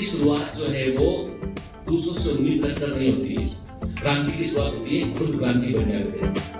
शुरुआत जो है वो दूसरों से उम्मीद रखकर नहीं होती है, क्रांति की शुरुआत होती है खुद क्रांति बनने से।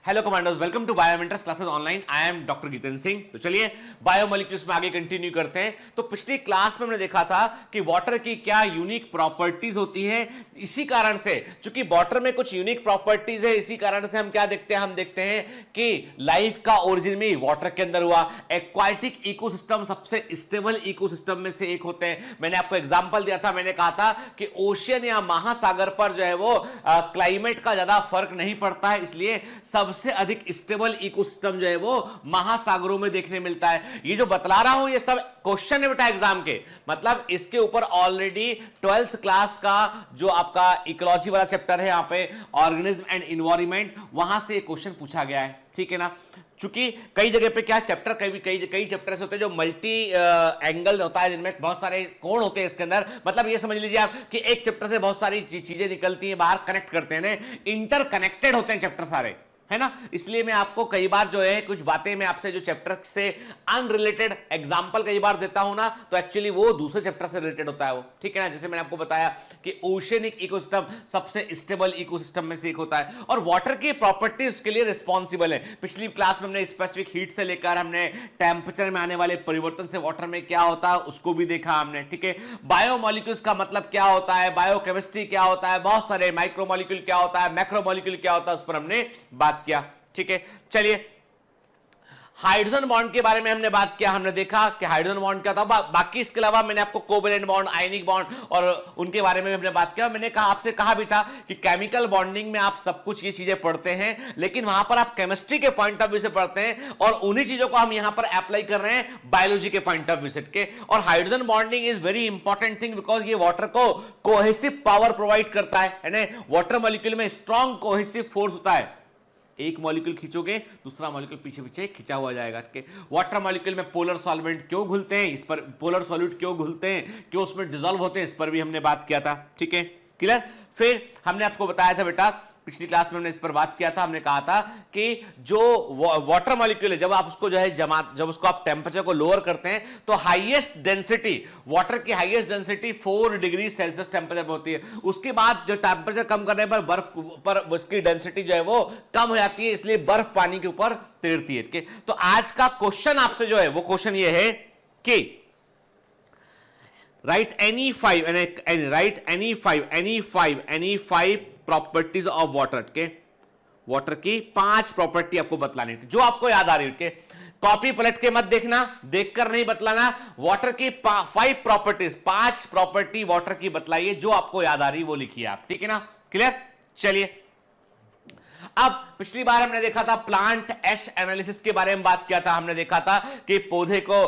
Hello commanders, welcome to Biomentors classes online. I am doctor Jitendra Singh. तो चलिए बायोमोलिक्यूल्स में आगे कंटिन्यू करते हैं। तो पिछली क्लास में हमने देखा था कि वाटर की क्या यूनिक प्रॉपर्टीज होती हैं। इसी कारण से, चूंकि वाटर में कुछ यूनिक प्रॉपर्टीज है, इसी कारण से हम क्या देखते हैं, हम देखते हैं कि लाइफ का ओरिजिन में वाटर के अंदर हुआ। एक्वाटिक इकोसिस्टम सबसे स्टेबल इकोसिस्टम में से एक होते हैं। मैंने आपको एग्जांपल दिया था, मैंने कहा था कि ओशियन या महासागर पर जो है वो क्लाइमेट का ज्यादा फर्क नहीं पड़ता है, इसलिए सबसे अधिक स्टेबल इकोसिस्टम जो है वो महासागरों में देखने मिलता है। ये जो बतला रहा हूं ये सब क्वेश्चन है बेटा एग्जाम के, मतलब इसके ऊपर ऑलरेडी 12th क्लास का जो आपका इकोलॉजी वाला चैप्टर है, यहां पे ऑर्गेनिज्म एंड एनवायरनमेंट, वहां से क्वेश्चन पूछा गया है। ठीक है ना, चूंकि कई जगह पे क्या चैप्टर कई चैप्टर से होते हैं जो मल्टी एंगल होता है, जिनमें बहुत सारे कोण होते हैं इसके अंदर। मतलब ये समझ लीजिए आप कि एक चैप्टर से बहुत सारी चीजें निकलती हैं बाहर, कनेक्ट करते हैं, इंटरकनेक्टेड होते हैं चैप्टर सारे, है ना। इसलिए मैं आपको कई बार जो है कुछ बातें मैं आपसे जो चैप्टर से अनरिलेटेड एग्जांपल कई बार देता हूं ना, तो एक्चुअली वो दूसरे चैप्टर से रिलेटेड होता है वो। ठीक है ना, जैसे मैंने आपको बताया कि ओशियनिक इकोसिस्टम सबसे स्टेबल इकोसिस्टम में से एक होता है और वाटर की प्रॉपर्टी उसके लिए रिस्पॉन्सिबल है। पिछली क्लास में हमने स्पेसिफिक हीट से लेकर हमने टेम्परेचर में आने वाले परिवर्तन से वाटर में क्या होता है उसको भी देखा हमने। ठीक है, बायोमोलिक्यूल्स का मतलब क्या होता है, बायोकेमिस्ट्री क्या होता है, बहुत सारे माइक्रोमोलिक्यूल क्या होता है, मैक्रोमोलिक्यूल क्या होता है, उस पर हमने बात किया। ठीक है, चलिए हाइड्रोजन बॉन्ड के बारे में हमने बात किया, हमने देखा कि हाइड्रोजन बॉन्ड क्या था। बाकी इसके अलावा मैंने आपको कोवेलेंट बॉन्ड, आयनिक बॉन्ड और उनके बारे में हमने बात किया। मैंने कहा आपसे कहा भी था कि केमिकल बॉन्डिंग में आप सब कुछ ये चीजें पढ़ते हैं, लेकिन वहां पर आप केमिस्ट्री के पॉइंट ऑफ व्यू से पढ़ते हैं और उन्हीं चीजों को हम यहां पर अप्लाई कर रहे हैं बायोलॉजी के पॉइंट ऑफ व्यू से के। और hydrogen bonding is very important thing because ये वाटर को कोहेसिव पावर प्रोवाइड करता है ना। वाटर मॉलिक्यूल में स्ट्रॉन्ग कोहेसिव फोर्स होता है, एक मॉलिक्यूल खींचोगे दूसरा मॉलिक्यूल पीछे पीछे खिंचा हुआ जाएगा। वाटर मॉलिक्यूल में पोलर सॉल्वेंट क्यों घुलते हैं, इस पर पोलर सॉल्यूट क्यों घुलते हैं, क्यों उसमें डिसॉल्व होते हैं, इस पर भी हमने बात किया था। ठीक है, क्लियर। फिर हमने आपको बताया था बेटा, पिछली क्लास में हमने इस पर बात किया था, हमने कहा था कि जो वाटर मॉलिक्यूल है जब आप उसको जो है जब उसको आप टेम्परेचर को लोअर करते हैं तो हाईएस्ट डेंसिटी, वाटर की highest density 4 degree Celsius temperature पर होती है। उसके बाद जो टेम्परेचर कम करने पर बर्फ पर उसकी डेंसिटी जो है वो कम हो जाती है, इसलिए बर्फ पानी के ऊपर तैरती है। तो आज का क्वेश्चन आपसे जो है वो क्वेश्चन ये है कि right any five properties of water के, वाटर की 5 प्रॉपर्टी आपको बतलानी जो आपको याद आ रही है। कॉपी पलट के मत देखना, देखकर नहीं बतलाना। वाटर की 5 प्रॉपर्टीज, 5 प्रॉपर्टी वाटर की बतलाइए, जो आपको याद आ रही वो लिखिए आप। ठीक है ना, क्लियर। चलिए, अब पिछली बार हमने देखा था प्लांट एश एनालिसिस के बारे में बात किया था। हमने देखा था कि पौधे को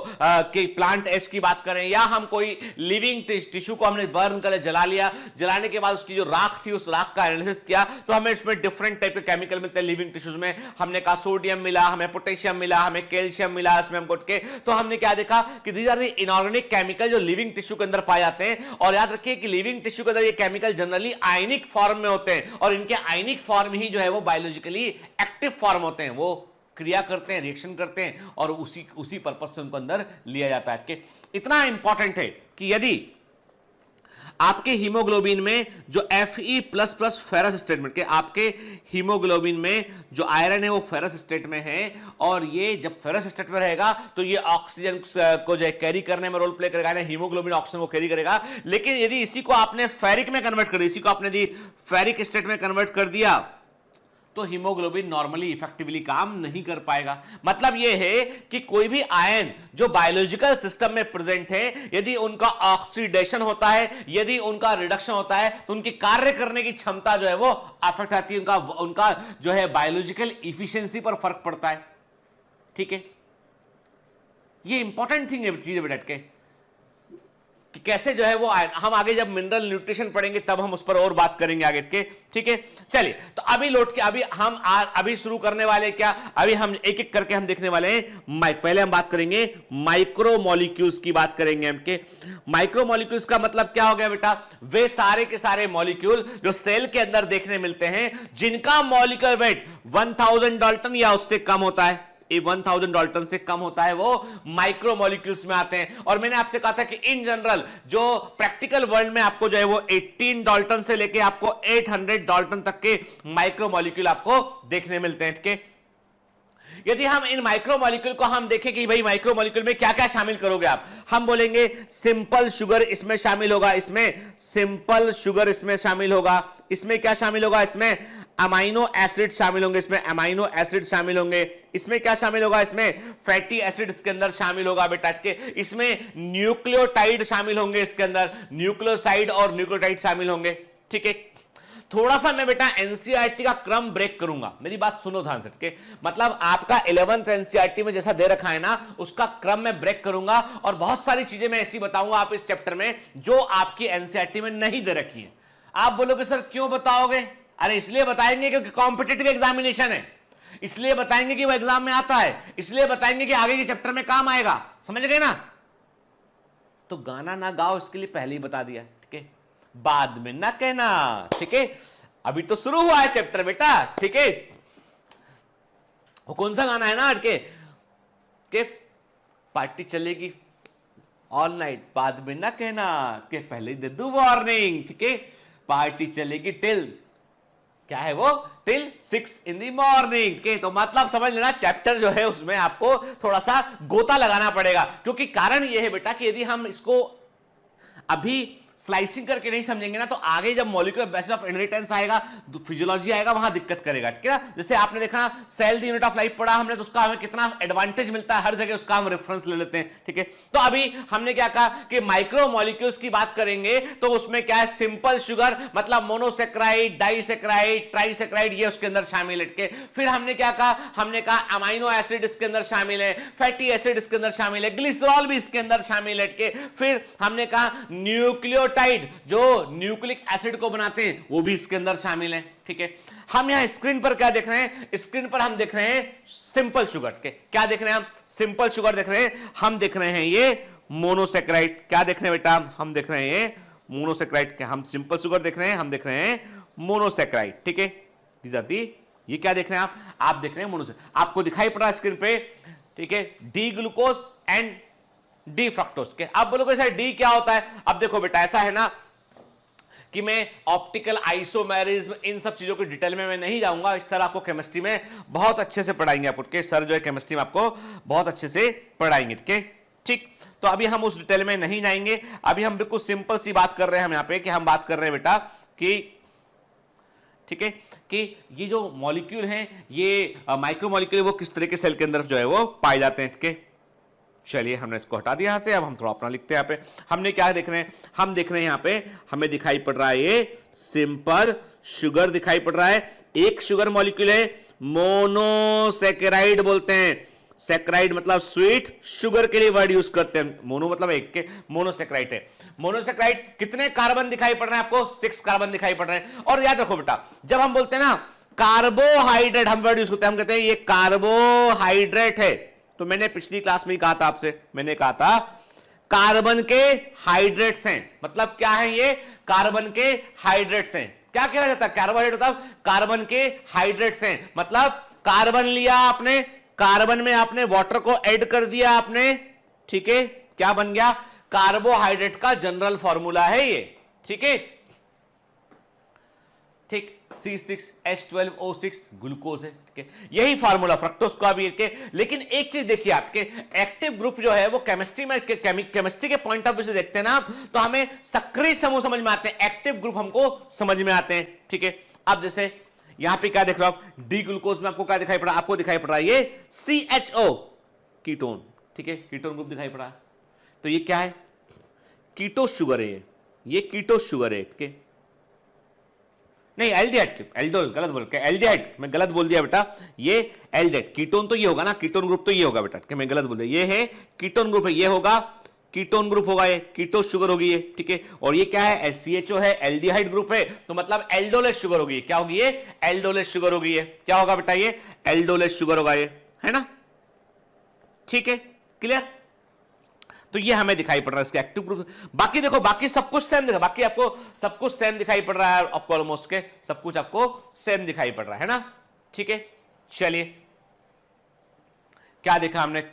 कि प्लांट एश की बात करें या हम कोई लिविंग टिश्यू को हमने बर्न कर जला लिया, जलाने के बाद उसकी जो राख थी उस राख का एनालिसिस किया तो हमें इसमें डिफरेंट टाइप के केमिकल मिलते हैं लिविंग टिश्यूज में। हमने कहा सोडियम मिला, हमें पोटेशियम मिला, हमें कैल्शियम मिला, इसमें हम के तो हमने क्या देखा कि these are the inorganic chemical जो लिविंग टिश्यू के अंदर पाए जाते हैं। और याद रखिए कि लिविंग टिश्यू के अंदर ये केमिकल जनरली आयनिक फॉर्म में होते हैं और इनके आयनिक फॉर्म ही जो है वो बायोलॉजिकली एक्टिव फॉर्म होते हैं, वो क्रिया करते हैं, रिएक्शन करते हैं और उसी पर्पस से उनको अंदर लिया जाता है। कि इतना इंपॉर्टेंट है कि यदि आपके हीमोग्लोबिन में जो Fe++ फेरस स्टेट में, आपके हीमोग्लोबिन में जो आयरन है वो फेरस स्टेट में है और ये जब फेरस स्टेट में रहेगा तो ये ऑक्सीजन को जो कैरी करने में रोल प्ले करेगा ना, हीमोग्लोबिन ऑक्सीजन को कैरी करेगा। लेकिन यदि इसी को आपने फेरिक में कन्वर्ट कर दिया, इसी को आपने दी फेरिक स्टेट में कन्वर्ट कर दिया तो हीमोग्लोबिन नॉर्मली इफेक्टिवली काम नहीं कर पाएगा। मतलब यह है कि कोई भी आयन जो बायोलॉजिकल सिस्टम में प्रेजेंट है, यदि उनका ऑक्सीडेशन होता है, यदि उनका रिडक्शन होता है तो उनकी कार्य करने की क्षमता जो है वो अफेक्ट आती है, उनका जो है बायोलॉजिकल इफिशियंसी पर फर्क पड़ता है। ठीक है, ये इंपॉर्टेंट थिंग है चीज बेटा के। कि कैसे जो है वो हम आगे जब मिनरल न्यूट्रिशन पढ़ेंगे तब हम उस पर और बात करेंगे आगे के, ठीक है। चलिए तो अभी लौट के अभी शुरू करने वाले क्या, अभी हम एक एक करके हम देखने वाले हैं। पहले हम बात करेंगे माइक्रो मॉलिक्यूल्स की बात करेंगे हम के। माइक्रो मॉलिक्यूल्स का मतलब क्या हो गया बेटा, वे सारे के सारे मॉलिक्यूल जो सेल के अंदर देखने मिलते हैं जिनका मॉलिक्यूलर वेट 1000 डाल्टन या उससे कम होता है, 1000 डाल्टन से कम होता है, वो माइक्रो मॉलिक्यूल्स में आते हैं। और मैंने आपसे कहा था कि इन जनरल जो प्रैक्टिकल वर्ल्ड में आपको जो है वो 18 डाल्टन से लेके आपको 800 डाल्टन तक के माइक्रो मॉलिक्यूल आपको देखने मिलते हैं, ठीक है। यदि हम इन माइक्रो मॉलिक्यूल को हम देखें कि भाई माइक्रो मॉलिक्यूल में क्या क्या शामिल करोगे आप, हम बोलेंगे सिंपल शुगर इसमें शामिल होगा, इसमें सिंपल शुगर इसमें शामिल होगा, इसमें क्या शामिल होगा, इसमें अमाइनो एसिड शामिल होंगे, इसमें अमाइनो एसिड शामिल होंगे, इसमें क्या शामिल होगा, इसमें फैटी एसिड इसके अंदर शामिल होगा बेटा के, इसमें न्यूक्लियोटाइड शामिल होंगे, इसके अंदर न्यूक्लियोसाइड और न्यूक्लियोटाइड शामिल होंगे, ठीक है। थोड़ा सा मैं बेटा एनसीईआरटी का क्रम ब्रेक करूंगा, मेरी बात सुनो ध्यान से, ठीक है। मतलब आपका 11th एनसीईआरटी में जैसा दे रखा है ना उसका क्रम मैं ब्रेक करूंगा और बहुत सारी चीजें मैं ऐसी बताऊंगा आप इस चैप्टर में जो आपकी एनसीईआरटी में नहीं दे रखी है। आप बोलोगे सर क्यों बताओगे, अरे इसलिए बताएंगे क्योंकि कॉम्पिटिटिव एग्जामिनेशन है, इसलिए बताएंगे कि वो एग्जाम में आता है, इसलिए बताएंगे कि आगे के चैप्टर में काम आएगा, समझ गए ना। तो गाना ना गाओ इसके लिए पहले ही बता दिया, ठीक है, बाद में ना कहना, ठीक है। अभी तो शुरू हुआ है चैप्टर बेटा, ठीक है। वो कौन सा गाना है ना के पार्टी चलेगी ऑल नाइट, बाद में ना कहना के पहले ही दे दूं वार्निंग, ठीक है। पार्टी चलेगी टिल क्या है वो, टिल 6 in the morning के। तो मतलब समझ लेना चैप्टर जो है उसमें आपको थोड़ा सा गोता लगाना पड़ेगा, क्योंकि कारण ये है बेटा कि यदि हम इसको अभी स्लाइसिंग करके नहीं समझेंगे ना तो आगे जब मॉलिक्यूलर बेसिस ऑफ इनहेरिटेंस आएगा, फिजियोलॉजी आएगा, वहां दिक्कत करेगा, ठीक है ना। जैसे आपने देखा cell the unit of life पढ़ा हमने, तो उसका हमें कितना एडवांटेज मिलता है, हर जगह उसका हम रेफरेंस ले लेते हैं, ठीक है। तो अभी हमने क्या कहा कि माइक्रो मॉलिक्यूल्स की बात करेंगे तो उसमें क्या है, सिंपल शुगर मतलब मोनोसेक्राइड, डाइसेक्राइड, ट्राइसेक्राइड ये उसके अंदर शामिल है, ठीक है। फिर हमने क्या कहा, हमने कहा अमाइनो एसिड इसके अंदर शामिल है, फैटी एसिड इसके अंदर शामिल है, ग्लिसरॉल भी इसके अंदर शामिल है, ठीक है। फिर हमने कहा न्यूक्लियोटाइड जो न्यूक्लिक एसिड को बनाते हैं वो भी इसके अंदर शामिल है, ठीक है। हम यहां स्क्रीन पर क्या देख रहे हैं, स्क्रीन पर हम देख रहे हैं सिंपल शुगर के, क्या देख रहे हैं हम, सिंपल शुगर देख रहे हैं, हम देख रहे हैं ये मोनोसेक्राइड, क्या देख रहे हैं बेटा, हम देख रहे हैं ये मोनोसेक्राइड, हम सिंपल शुगर देख रहे हैं, हम देख रहे हैं मोनोसेक्राइड, ठीक है। ये क्या देख रहे हैं आप देख रहे हैं मोनोसेक्राइड, आपको दिखाई पड़ रहा है स्क्रीन पे, ठीक है, D glucose and D fructose के। आप बोलोगे सर डी क्या होता है, अब देखो बेटा ऐसा है ना कि मैं ऑप्टिकल आइसोमेरिज्म इन सब चीजों की डिटेल में मैं नहीं जाऊंगा, सर आपको केमिस्ट्री में बहुत अच्छे से पढ़ाएंगे, आप के सर जो है केमिस्ट्री में आपको बहुत अच्छे से पढ़ाएंगे, ठीक है, ठीक। तो अभी हम उस डिटेल में नहीं जाएंगे, अभी हम बिल्कुल सिंपल सी बात कर रहे हैं हम यहाँ पे कि हम बात कर रहे हैं बेटा कि ठीक है कि ये जो मॉलिक्यूल हैं ये माइक्रो मॉलिक्यूल वो किस तरह के सेल के अंदर जो है वो पाए जाते हैं, ठीक है। चलिए हमने इसको हटा दिया यहां से, अब हम थोड़ा अपना लिखते हैं यहाँ पे। हमने क्या देख रहे हैं, हम देख रहे हैं यहाँ पे हमें दिखाई पड़ रहा है ये सिंपल शुगर दिखाई पड़ रहा है, एक शुगर मॉलिक्यूल है, मोनोसेकेराइड बोलते हैं, सेक्राइड मतलब स्वीट, शुगर के लिए वर्ड यूज करते हैं, मोनो मतलब एक के, मोनोसेक्राइड है। मोनोसेक्राइड कितने कार्बन दिखाई पड़ रहे हैं आपको, 6 कार्बन दिखाई पड़ रहे हैं। और याद रखो बेटा जब हम बोलते हैं ना कार्बोहाइड्रेट, हम वर्ड यूज करते हैं, हम कहते हैं ये कार्बोहाइड्रेट है। तो मैंने पिछली क्लास में ही कहा था आपसे, मैंने कहा था कार्बन के हाइड्रेट्स हैं, मतलब क्या है ये, कार्बन के हाइड्रेट्स हैं। क्या कहा जाता है, कार्बोहाइड्रेट मतलब कार्बन के हाइड्रेट्स हैं, मतलब कार्बन लिया आपने, कार्बन में आपने वाटर को ऐड कर दिया आपने, ठीक है, क्या बन गया, कार्बोहाइड्रेट का जनरल फॉर्मूला है ये, ठीक है, ठीक, C6H12O6 ग्लूकोज है, ठीक है, यही फार्मूला फ्रक्टोज का भी है। लेकिन एक चीज देखिए आपके एक्टिव ग्रुप जो है वो केमिस्ट्री में केमिस्ट्री के पॉइंट ऑफ व्यू से देखते हैं ना तो हमें सक्रिय समूह समझ में आते हैं, एक्टिव ग्रुप हमको समझ में आते हैं, ठीक है। अब जैसे यहां पे क्या देख रहे हो आप, डी ग्लूकोज में आपको क्या दिखाई पड़ा, आपको दिखाई पड़ रहा है ये CHO कीटोन, ठीक है, कीटोन ग्रुप दिखाई पड़ा है। तो ये क्या है, कीटो शुगर है, ये कीटो शुगर है, ठीक है, नहीं एल्डिहाइड, एल्डोज गलत बोल के, एल्डिहाइड मैं गलत बोल दिया बेटा, ये एल्डिहाइड, कीटोन तो ये होगा ना, कीटोन ग्रुप तो ये होगा बेटा, कि मैं गलत बोल दिया, ये है कीटोन ग्रुप है, ये होगा कीटोन ग्रुप होगा, ये कीटोस शुगर होगी ये, ठीक है। और ये क्या है, CHO है, एल्डिहाइड ग्रुप है, तो मतलब एल्डोलेस शुगर होगी। क्या होगी ये, एल्डोलेस शुगर होगी ये। क्या होगा बेटा, ये एल्डोलेस शुगर होगा ये, है ना, ठीक है, क्लियर। तो ये हमें दिखाई पड़ रहा है इसके एक्टिव ग्रुप। बाकी देखो, बाकी सब कुछ सेम दिखा, बाकी आपको सब कुछ सेम दिखाई पड़ रहा है, आपको ऑलमोस्ट के सब कुछ आपको सेम दिखाई पड़ रहा है ना, ठीक है। चलिए, क्या देखा हमने,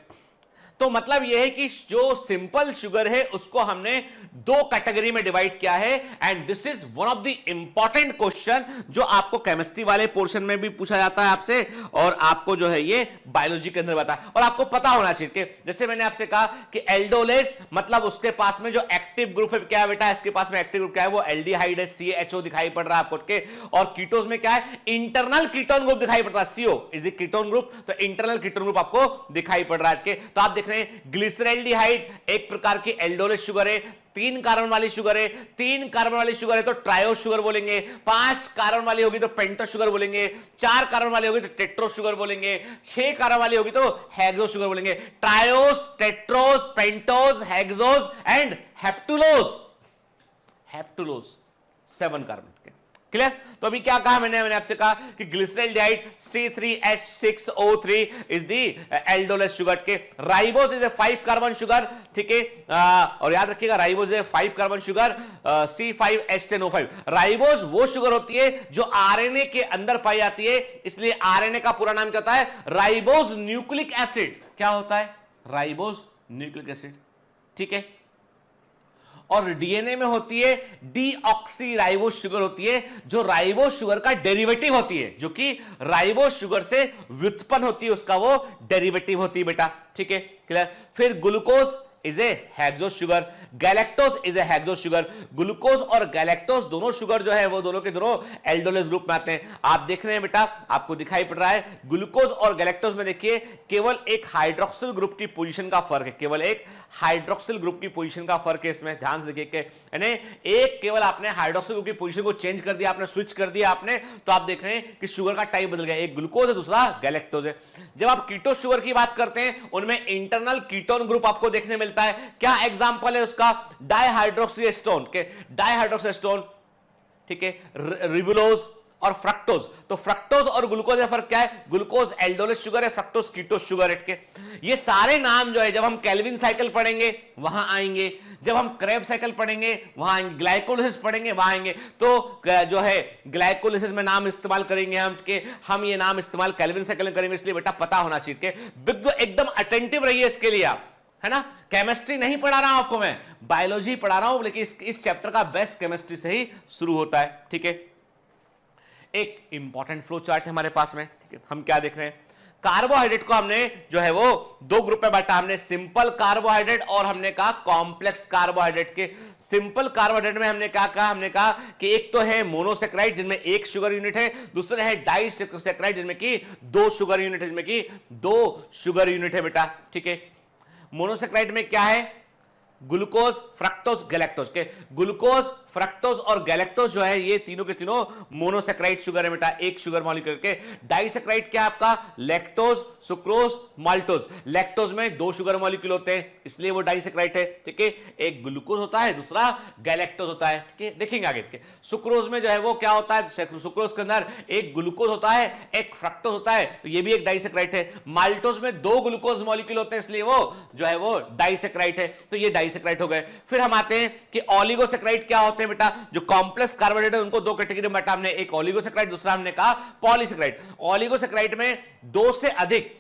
तो मतलब यह है कि जो सिंपल शुगर है उसको हमने दो कैटेगरी में डिवाइड किया है, and this is one of the important question जो आपको केमिस्ट्री वाले पोर्शन में भी पूछा जाता है आपसे, और आपको जो है ये बायोलॉजी के अंदर बता, और आपको पता होना चाहिए कि जैसे मैंने आपसे कहा कि एल्डोलेस मतलब उसके पास में जो एक्टिव ग्रुप है, क्या है बेटा, इसके पास में एक्टिव ग्रुप क्या है, वो एल्डिहाइड है, CHO दिखाई पड़ रहा है आपको के, और कीटोस में क्या है, इंटरनल कीटोन ग्रुप दिखाई पड़ता है, CO is the ketone group, तो इंटरनल कीटोन ग्रुप आपको दिखाई पड़ रहा है। तो आप देख रहे हैं ग्लिसरैल्डिहाइड एक प्रकार की एल्डोलेस शुगर है, 3 कार्बन वाली शुगर है, 3 कार्बन वाली शुगर है तो ट्रायोस शुगर बोलेंगे, 5 कार्बन वाली होगी तो पेंटोस शुगर बोलेंगे, 4 कार्बन वाली होगी तो टेट्रोस शुगर बोलेंगे, 6 कार्बन वाली होगी तो हेक्सोस शुगर बोलेंगे। Triose, tetrose, pentose, hexose and heptulose, 7 carbon के, क्लियर। तो अभी क्या कहा मैंने आपसे कहा कि glyceraldehyde C3H6O3 is the aldolase sugar के, ribose is a 5 carbon sugar, ठीक है, और याद रखिएगा ribose is a 5 carbon sugar, C5H10O5। Ribose वो शुगर होती है जो आरएनए के अंदर पाई जाती है, इसलिए आरएनए का पूरा नाम क्या होता है, राइबोस न्यूक्लिक एसिड। क्या होता है, राइबोस न्यूक्लिक एसिड, ठीक है। और डीएनए में होती है डीऑक्सीराइबोस शुगर होती है, जो राइबोस शुगर का डेरिवेटिव होती है, जो कि राइबोस शुगर से व्युत्पन्न होती है, उसका वो डेरिवेटिव होती है बेटा, ठीक है, क्लियर। फिर glucose is a hexose sugar, galactose is A hexose sugar. Glucose और गैलेक्टोज दोनों शुगर जो है वो दोनों के दोनों एल्डोलेस ग्रुप में आते हैं। आप देख रहे हैं बेटा, आपको दिखाई पड़ रहा है ग्लूकोज और गैलेक्टोज में देखिए केवल एक हाइड्रोक्सिल ग्रुप की पोजीशन का फर्क है, केवल एक हाइड्रोक्सिल ग्रुप की पोजीशन का फर्क है इसमें, ध्यान से देखिए, यानी एक केवल आपने हाइड्रोक्सिल ग्रुप की पोजीशन को चेंज कर दिया, आपने स्विच कर दिया आपने, तो आप देख रहे हैं कि शुगर का टाइप बदल गया, एक ग्लूकोज है दूसरा गैलेक्टोज है। जब आप कीटो शुगर की बात करते हैं उनमें इंटरनल कीटोन ग्रुप आपको देखने मिलता है। क्या एग्जांपल है उसका, डाइहाइड्रोक्सी एस्टोन के, डाइहाइड्रोक्सी एस्टोन, ठीक है, रिबुलोज और फ्रक्टोज। तो फ्रक्टोज और ग्लूकोज का फर्क क्या है, ग्लूकोज एल्डोलेस शुगर है, फ्रक्टोज कीटोस शुगर है। ये सारे नाम जो है जब हम केल्विन साइकिल पढ़ेंगे वहां आएंगे, जब हम क्रेब साइकिल पढ़ेंगे वहां आएंगे, ग्लाइकोलिसिस पढ़ेंगे वहां आएंगे। तो जो है ग्लाइकोलिसिस में नाम इस्तेमाल करेंगे हम ये नाम इस्तेमाल केल्विन साइकिल में करेंगे, इसलिए बेटा पता होना चाहिए कि एकदम अटेंटिव रहिए इसके लिए आप, है ना। केमिस्ट्री नहीं पढ़ा रहा हूं आपको मैं, बायोलॉजी पढ़ा रहा हूं, लेकिन इस चैप्टर का बेस्ट केमिस्ट्री से ही शुरू होता है, ठीक है। एक इंपॉर्टेंट फ्लो चार्ट है हमारे पास में, ठीक है। हम क्या देख रहे हैं, कार्बोहाइड्रेट को हमने जो है वो दो ग्रुप में बांटा, हमने सिंपल कार्बोहाइड्रेट और हमने कहा कॉम्प्लेक्स कार्बोहाइड्रेट के। सिंपल कार्बोहाइड्रेट में हमने क्या कहा, हमने कहा कि एक तो है मोनोसेक्राइड जिनमें एक शुगर यूनिट है, दूसरे है डाइसेक्राइड जिनमें की 2 शुगर यूनिट है, जिनमें की 2 शुगर यूनिट है बेटा, ठीक है। मोनोसेक्राइड में क्या है, ग्लूकोज, फ्रक्टोज, गैलेक्टोज के, ग्लूकोज, फ्रक्टोज और गैलेक्टोज जो है ये तीनों के तीनों मोनोसेक्राइड शुगर है बेटा, एक शुगर मॉलिक्यूल के। डाइसेक्राइड क्या है आपका, लैक्टोज, सुक्रोज, माल्टोज। लैक्टोज में 2 शुगर मॉलिक्यूल होते हैं इसलिए वो डाइसेक्राइड है, ठीक है। एक ग्लूकोज होता है, दूसरा गैलेक्टोज होता है, ठीक है। देखेंगे आगे। सुक्रोज में जो है वो क्या होता है, सुक्रोज के अंदर एक ग्लूकोज होता है, एक फ्रक्टोज होता है, तो ये भी एक डाइसेक्राइड है। माल्टोज में 2 ग्लूकोज मॉलिक्यूल होते हैं इसलिए वो जो है वो डाइसेक्राइड है, तो ये डाइसेक्राइड हो गए। फिर हम आते हैं कि ऑलिगोसेक्राइड क्या होते हैं बेटा, जो कॉम्प्लेक्स कार्बोहाइड्रेट है उनको 2 कैटेगरी में बांटा हमने, एक ऑलिगोसेक्राइड, दूसरा हमने कहा पॉलीसेक्राइड। ऑलिगोसेक्राइड में 2 से अधिक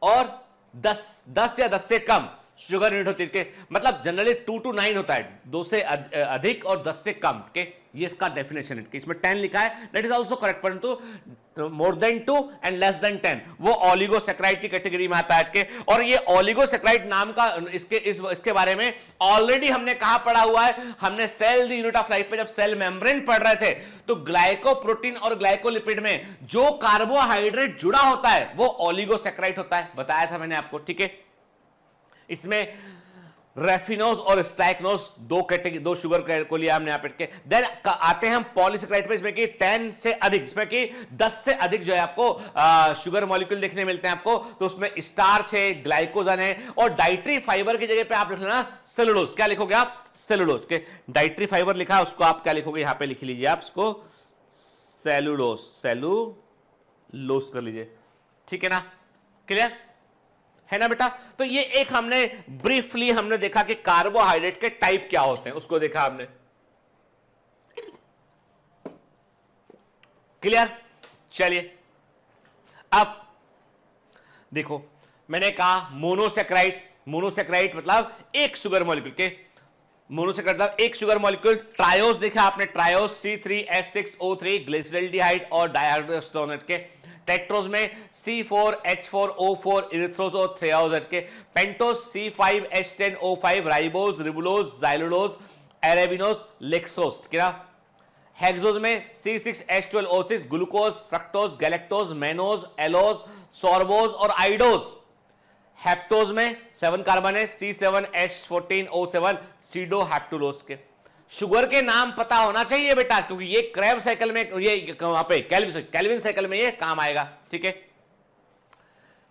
और 10 या 10 से कम शुगर यूनिट होती है, मतलब जनरली 2 to 9 होता है, 2 से अधिक और 10 से कम के, ये इसका डेफिनेशन है। इसमें 10 लिखा है, दैट इज आल्सो करेक्ट, परंतु more than 2 and less than 10 वो ऑलिगोसेक्राइड की कैटेगरी में आता है। और ये ऑलिगोसेक्राइड नाम का इसके बारे में ऑलरेडी हमने कहा पढ़ा हुआ है, हमने cell the unit of life पे जब सेल मेम्ब्रेन पढ़ रहे थे, तो ग्लाइकोप्रोटीन और ग्लाइकोलिपिड में जो कार्बोहाइड्रेट जुड़ा होता है वो ऑलिगोसेक्राइड होता है, बताया था मैंने आपको, ठीक है। इसमें रेफिनोज और स्टाइकनोज, दो शुगर को लिया हमने यहां पे। देन आते हैं हम पॉलीसेकेराइड पे, इसमें कि 10 से अधिक, इसमें कि 10 से अधिक जो है आपको शुगर मॉलिक्यूल देखने मिलते हैं आपको। तो उसमें स्टार्च है, ग्लाइकोजन है, और डाइटरी फाइबर की जगह पे आप लिख लेना सेलुलोज। क्या लिखोगे आप? सेलुलोज के। डाइटरी फाइबर लिखा है, उसको आप क्या लिखोगे? यहां पे लिख लीजिए आप इसको सेलुलोज, सेलुलोज कर लीजिए, ठीक है ना? क्लियर है ना बेटा? तो ये एक हमने ब्रीफली हमने देखा कि कार्बोहाइड्रेट के टाइप क्या होते हैं, उसको देखा हमने। क्लियर? चलिए अब देखो, मैंने कहा मोनोसेक्राइड, मोनोसेक्राइड मतलब एक शुगर मॉलिक्यूल के, मोनोसेक्राइड मतलब एक शुगर मॉलिक्यूल। ट्रायोस देखा आपने, ट्रायोस C3H6O3 ग्लिसरॉल्डिहाइड और डायहाइड्रोस्टोनेट के। टेट्रोज में C4H4O4 इरिथ्रोज और थ्रेओज के। Pentose C5H10O5 ribose, ribulose, xylulose, arabinose, lyxose. क्या? हेक्सोज में C6H12O6 glucose, fructose, galactose, mannose, allose, sorbose और आइडोज। हेप्टोज में 7 कार्बन है, C7H14O7 सीडो हेप्टुलोज के। शुगर के नाम पता होना चाहिए बेटा, क्योंकि ये क्रैब साइकिल में, ये वहां पे कैल्विन साइकिल में ये काम आएगा, ठीक है?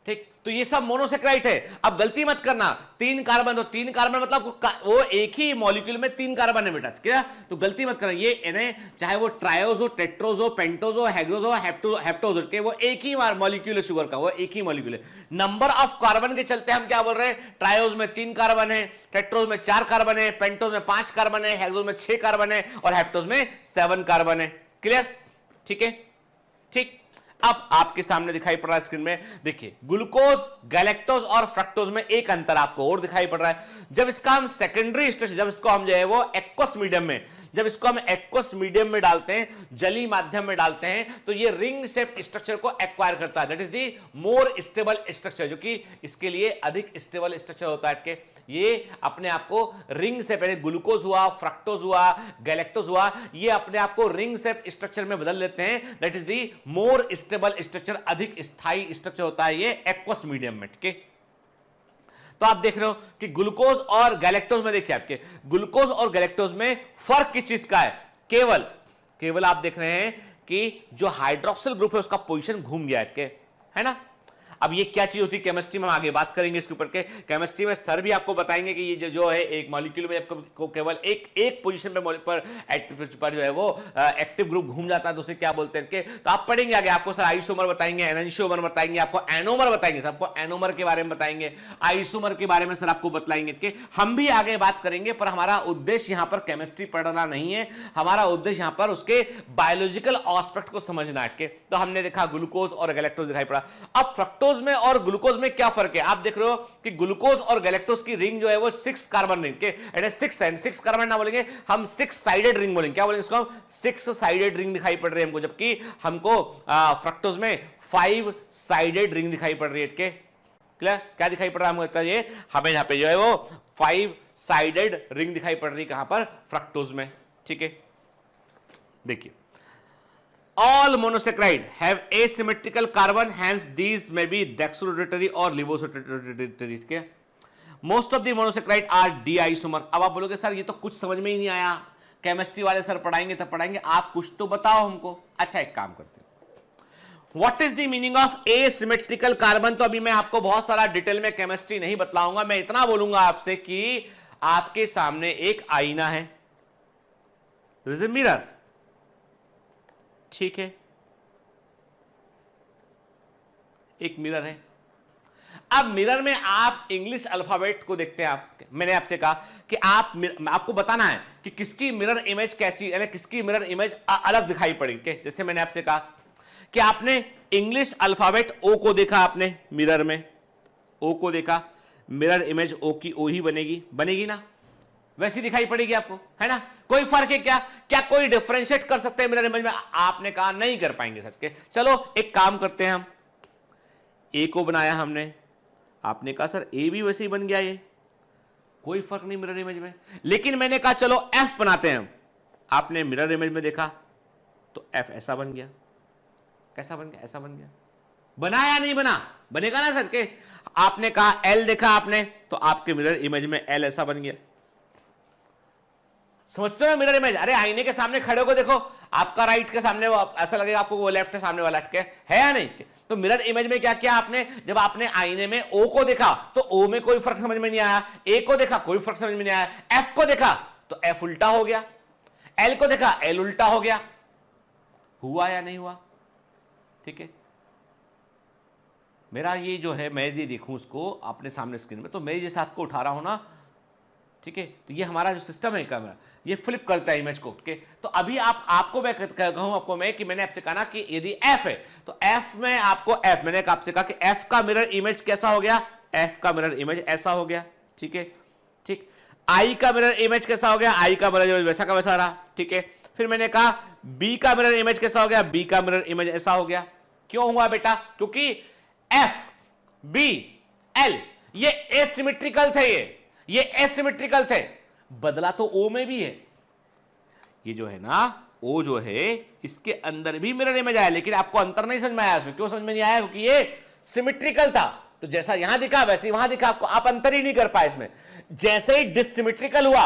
ठीक, तो ये सब मोनोसेक्राइड है। अब गलती मत करना, 3 कार्बन, तो 3 कार्बन मतलब वो एक ही मॉलिक्यूल में 3 कार्बन है बेटा, क्या? तो गलती मत करना, ये इन्हें चाहे वो ट्रायोज हो, टेट्रोज हो, पेंटोज हो, हेक्सोज हो, हेप्टोज के, वो एक ही मॉलिक्यूल है शुगर का, वो एक ही मॉलिक्यूल है। नंबर ऑफ कार्बन के चलते हम क्या बोल रहे हैं? ट्रायोज में 3 कार्बन है, टेट्रोज में 4 कार्बन है, पेंटोज में 5 कार्बन है, हेक्सोज में 6 कार्बन है और हेप्टोज में 7 कार्बन है। क्लियर? ठीक है, ठीक। अब आपके सामने दिखाई पड़ रहा है स्क्रीन में, देखिए ग्लूकोज, गैलेक्टोज और फ्रक्टोज में एक अंतर आपको और दिखाई पड़ रहा है। जब इसका हम सेकेंडरी स्ट्रक्चर, जब इसको हम जो है वो एक्वस मीडियम में, जब इसको हम एक्वस मीडियम में डालते हैं, जली माध्यम में डालते हैं, तो ये रिंग शेप स्ट्रक्चर को एक्वायर करता है। That is the more stable structure, जो कि इसके लिए अधिक स्टेबल स्ट्रक्चर होता है कि ये अपने आप को रिंग से, पहले ग्लूकोज हुआ, फ्रक्टोज हुआ, गैलेक्टोज हुआ, ये अपने आप को रिंग शेप स्ट्रक्चर में बदल लेते हैं। That is the more stable structure, अधिक स्थायी स्ट्रक्चर होता है ये एक्वस मीडियम में, ठीक है? तो आप देख रहे हो कि ग्लूकोज और गैलेक्टोज में, देखिए आपके ग्लूकोज और गैलेक्टोज में फर्क किस चीज का है? केवल आप देख रहे हैं कि जो हाइड्रोक्सिल ग्रुप है उसका पोजीशन घूम गया है ना? अब ये क्या चीज होती है केमिस्ट्री में, हम आगे बात करेंगे इसके ऊपर के। केमिस्ट्री में सर भी आपको बताएंगे कि ये जो है एक मॉलिक्यूल में आपको केवल एक पोजीशन पर जो है वो एक्टिव ग्रुप घूम जाता है, तो उसे क्या बोलते हैं के। तो आप पढ़ेंगे आगे, आपको सर आइसोमर बताएंगे, एनंशियोमर बताएंगे, आपको एनोमर बताएंगे, सबको एनोमर के बारे में बताएंगे, आइसोमर के बारे में सर आपको बतलाएंगे कि हम भी आगे बात करेंगे। पर हमारा उद्देश्य यहां पर केमिस्ट्री पढ़ना नहीं है, हमारा उद्देश्य यहां पर उसके बायोलॉजिकल एस्पेक्ट को समझना है। तो हमने देखा ग्लूकोज और गैलेक्टोज दिखाई पड़ा। अब फ्रक्टोज में और ग्लूकोज में क्या फर्क है? आप देख रहे हो कि ग्लूकोज और गैलेक्टोज की रिंग जो है वो 6 कार्बन रिंग के, 6 कार्बन ना बोलेंगे हम, 6 साइडेड रिंग बोलेंगे। क्या बोलेंगे इसको? 6 साइडेड रिंग दिखाई पड़ रही है हमको, जबकि हमको फ्रक्टोज में 5 साइडेड रिंग दिखाई पड़ रही है। क्या दिखाई पड़ रहा है हमको? ये हमें यहां पे जो है वो 5 साइडेड रिंग दिखाई पड़ रही है, कहां पर? फ्रक्टोज में, ठीक है? देखिए, all monosaccharide have asymmetrical carbon, hence these may be deoxyrotatory or levosyrotatory। most of the monosaccharide are d-isomer। अब आप बोलोगे सर ये तो कुछ समझ में ही नहीं आया, केमिस्ट्री वाले सर पढ़ाएंगे तब पढ़ाएंगे, आप कुछ तो बताओ हमको। अच्छा एक काम करते हैं, what is the meaning of asymmetrical carbon? तो अभी मैं आपको बहुत सारा डिटेल में केमिस्ट्री नहीं बतलाऊंगा, मैं इतना बोलूंगा आपसे कि आपके सामने एक आईना है, मिरर, ठीक है? एक मिरर है। अब मिरर में आप इंग्लिश अल्फाबेट को देखते हैं। मैंने आपसे कहा कि आपको बताना है कि किसकी मिरर इमेज कैसी, यानी किसकी मिरर इमेज अलग दिखाई पड़ेगी। जैसे मैंने आपसे कहा कि आपने इंग्लिश अल्फाबेट ओ को देखा, आपने मिरर में ओ को देखा, मिरर इमेज ओ की ओ ही बनेगी ना, वैसी दिखाई पड़ेगी आपको, है ना? कोई फर्क है क्या कोई डिफरेंशिएट कर सकते हैं मिरर इमेज में? आपने कहा नहीं कर पाएंगे सच के। चलो एक काम करते हैं, हम ए को बनाया हमने, आपने कहा सर ए भी वैसे ही बन गया, ये कोई फर्क नहीं मिरर इमेज में। लेकिन मैंने कहा चलो एफ बनाते हैं, आपने मिरर इमेज में देखा तो एफ ऐसा बन गया। कैसा बन गया? ऐसा बन गया। बना या नहीं बना? बनेगा ना सर के। आपने कहा एल देखा आपने तो आपके मिरर इमेज में एल ऐसा बन गया। समझते हो ना मिरर इमेज? अरे आईने के सामने खड़े हो देखो, आपका राइट के सामने ऐसा लगेगा आपको वो लेफ्ट है, सामने वाला है या नहीं? तो मिरर इमेज में क्या किया आपने, जब आपने आईने में ओ को देखा तो ओ में कोई फर्क समझ में नहीं आया, ए को देखा कोई फर्क समझ में नहीं आया, एफ को देखा तो एफ उल्टा हो गया, एल को देखा एल उल्टा हो गया। हुआ या नहीं हुआ? ठीक है, मेरा ये जो है मैं ये देखूं उसको अपने सामने स्क्रीन में, तो मैं ये साथ को उठा रहा हूं ना, ठीक है, तो ये हमारा जो सिस्टम है कैमरा, ये फ्लिप करता है इमेज को। ठीक है, तो अभी आपको मैं कहूं आपको मैं कि मैंने आपसे कहा ना कि यदि एफ है तो एफ में आपको एफ, मैंने आपसे कहा कि एफ का मिरर इमेज कैसा हो गया, एफ का मिरर इमेज ऐसा हो गया। ठीक है, ठीक, आई का मिरर इमेज कैसा हो गया, आई का मिरर इमेज वैसा का वैसा रहा। ठीक है, फिर मैंने कहा बी का मिरर इमेज कैसा हो गया, बी का मिरर इमेज ऐसा हो गया। क्यों हुआ बेटा? क्योंकि एफ बी एल ये एसिमेट्रिकल थे, ये एसिमेट्रिकल थे। बदला तो ओ में भी है, ये जो है ना ओ जो है इसके अंदर भी मिरर इमेज आया, लेकिन आपको अंतर नहीं समझ में आया उसमें। क्यों समझ में नहीं आया? क्योंकि ये सिमेट्रिकल था, तो जैसा यहां दिखा वैसे ही वहां दिखा, आपको आप अंतर ही नहीं कर पाए इसमें। जैसे ही डिसिमेट्रिकल हुआ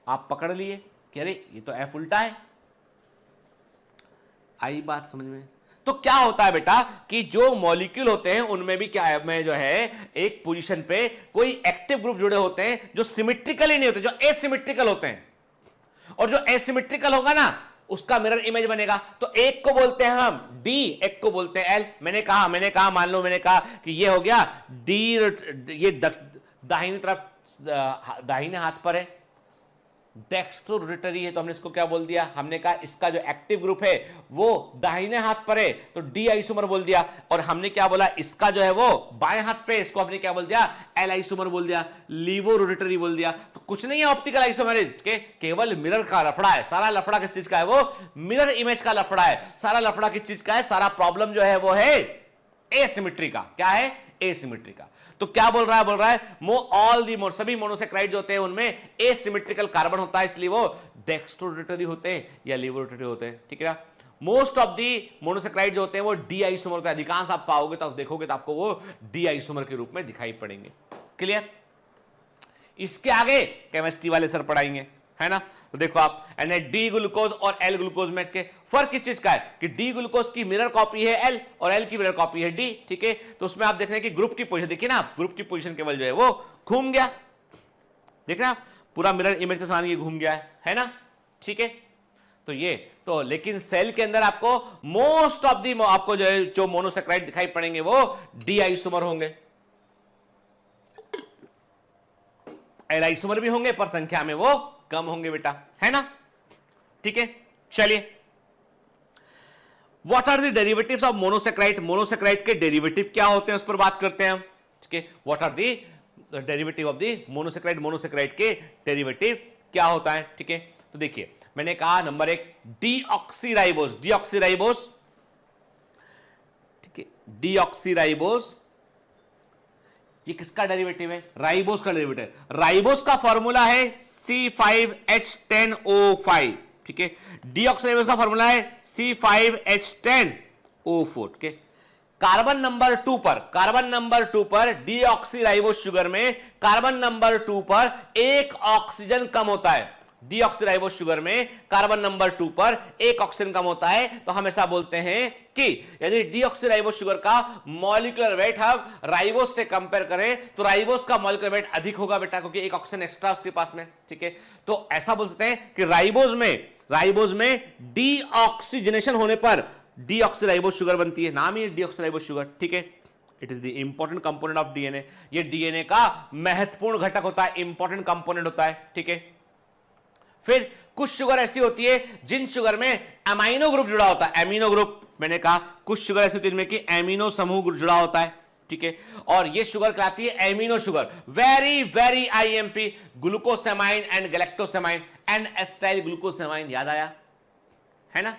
आप पकड़ लिए कि अरे ये तो एफ उल्टा है। आई बात समझ में? तो क्या होता है बेटा कि जो मॉलिक्यूल होते हैं उनमें भी क्या है, में जो है एक पोजीशन पे कोई एक्टिव ग्रुप जुड़े होते हैं जो सिमेट्रिकल ही नहीं होते, जो एसिमेट्रिकल होते हैं। और जो एसिमेट्रिकल होगा ना उसका मिरर इमेज बनेगा। तो एक को बोलते हैं हम डी, एक को बोलते हैं एल। मैंने कहा मान लो मैंने कहा कि ये हो गया डी, ये दाहिनी तरफ दाहिने हाथ पर है, डेक्स्ट्रो रोटेटरी है, तो हमने इसको क्या बोल दिया, हमने कहा इसका जो एक्टिव ग्रुप है वो दाहिने हाथ पर है तो डी आइसोमर बोल दिया। और हमने क्या बोला, इसका जो है वो बाएं हाथ पे, इसको हमने क्या बोल दिया, एल आइसोमर बोल दिया, लीवो रोटेटरी बोल दिया। तो कुछ नहीं है ऑप्टिकल आइसोमरेज के, केवल मिरर का लफड़ा है। सारा लफड़ा किस चीज का है? वो मिरर इमेज का लफड़ा है। सारा लफड़ा किस चीज का है? सारा प्रॉब्लम जो है वो है एसिमेट्री का। क्या है? एसिमेट्री का। तो क्या बोल रहा है? बोल रहा है सभी मोनोसेक्राइड जो होते हैं उनमें एसिमेट्रिकल कार्बन होता है, इसलिए वो डेक्स्ट्रोरोटेटरी होते हैं या लीवोरोटेटरी होते हैं। ठीक है ना? मोस्ट ऑफ दी मोनोसेक्राइड जो होते हैं वो डी आइसोमर होता है। अधिकांश आप पाओगे तो देखोगे तो आपको वो डी आइसोमर के रूप में दिखाई पड़ेंगे। क्लियर? इसके आगे केमिस्ट्री वाले सर पढ़ाएंगे, है ना? तो देखो आप डी ग्लूकोज और एल ग्लूकोज में के फर्क किस चीज का है कि डी ग्लूकोज की मिरर कॉपी है एल और एल की मिरर कॉपी है डी। ठीक है, तो उसमें आप देख रहे हैं कि ग्रुप की पोजीशन देखिए ना, ग्रुप की पोजीशन केवल जो है वो घूम गया। देख रहे हैं आप, पूरा मिरर इमेज के साथ ये घूम गया है ना? ठीक है, तो ये तो लेकिन सेल के अंदर आपको मोस्ट ऑफ दी आपको जो है जो मोनोसेक्राइड दिखाई पड़ेंगे वो डी आइसोमर होंगे, एल आइसोमर भी होंगे पर संख्या में वो कम होंगे बेटा, है ना? ठीक है, चलिए what are the derivatives of monosaccharide, monosaccharide के डेरिवेटिव क्या होते हैं उस पर बात करते हैं हम। ठीक है, what are the derivative of the monosaccharide, monosaccharide के डेरिवेटिव क्या होता है। ठीक है, तो देखिए मैंने कहा नंबर एक डीऑक्सीराइबोस, डीऑक्सीराइबोस, ठीक है, डीऑक्सीराइबोस ये किसका डेरिवेटिव है? राइबोस का डेरिवेटिव है। राइबोस का फॉर्मूला है C5H10O5। ठीक है, डीऑक्सीराइबोस का फॉर्मूला है C5H10O4। ठीक है, कार्बन नंबर 2 पर, कार्बन नंबर 2 पर डीऑक्सीराइबोस शुगर में कार्बन नंबर 2 पर एक ऑक्सीजन कम होता है। डीऑक्सीराइबोस शुगर में कार्बन नंबर 2 पर एक ऑक्सीजन कम होता है, तो हम ऐसा बोलते हैं कि यदि डीऑक्सीराइबोस शुगर का मॉलिक्यूलर वेट हम राइबोस से कंपेयर करें तो राइबोस का मॉलिक्यूलर वेट अधिक होगा बेटा, क्योंकि एक ऑक्सीजन एक्स्ट्रा उसके पास में। ठीक है, तो ऐसा बोल सकते हैं कि राइबोस में डीऑक्सीजनेशन होने पर डीऑक्सीराइबोस शुगर बनती है, नाम ही डीऑक्सीराइबोस शुगर। ठीक है, it is the important component of DNA, ये डीएनए का महत्वपूर्ण घटक होता है, इंपॉर्टेंट कंपोनेंट होता है। ठीक है, फिर कुछ शुगर ऐसी होती है जिन शुगर में अमाइनो ग्रुप जुड़ा होता है, एमिनो ग्रुप। मैंने कहा कुछ शुगर ऐसी होती है जिनमें कि एमिनो समूह जुड़ा होता है। ठीक है, और ये शुगर कहलाती है amino sugar. Very very IMP, glucosamine and galactosamine and acetyl glucosamine, याद आया है ना?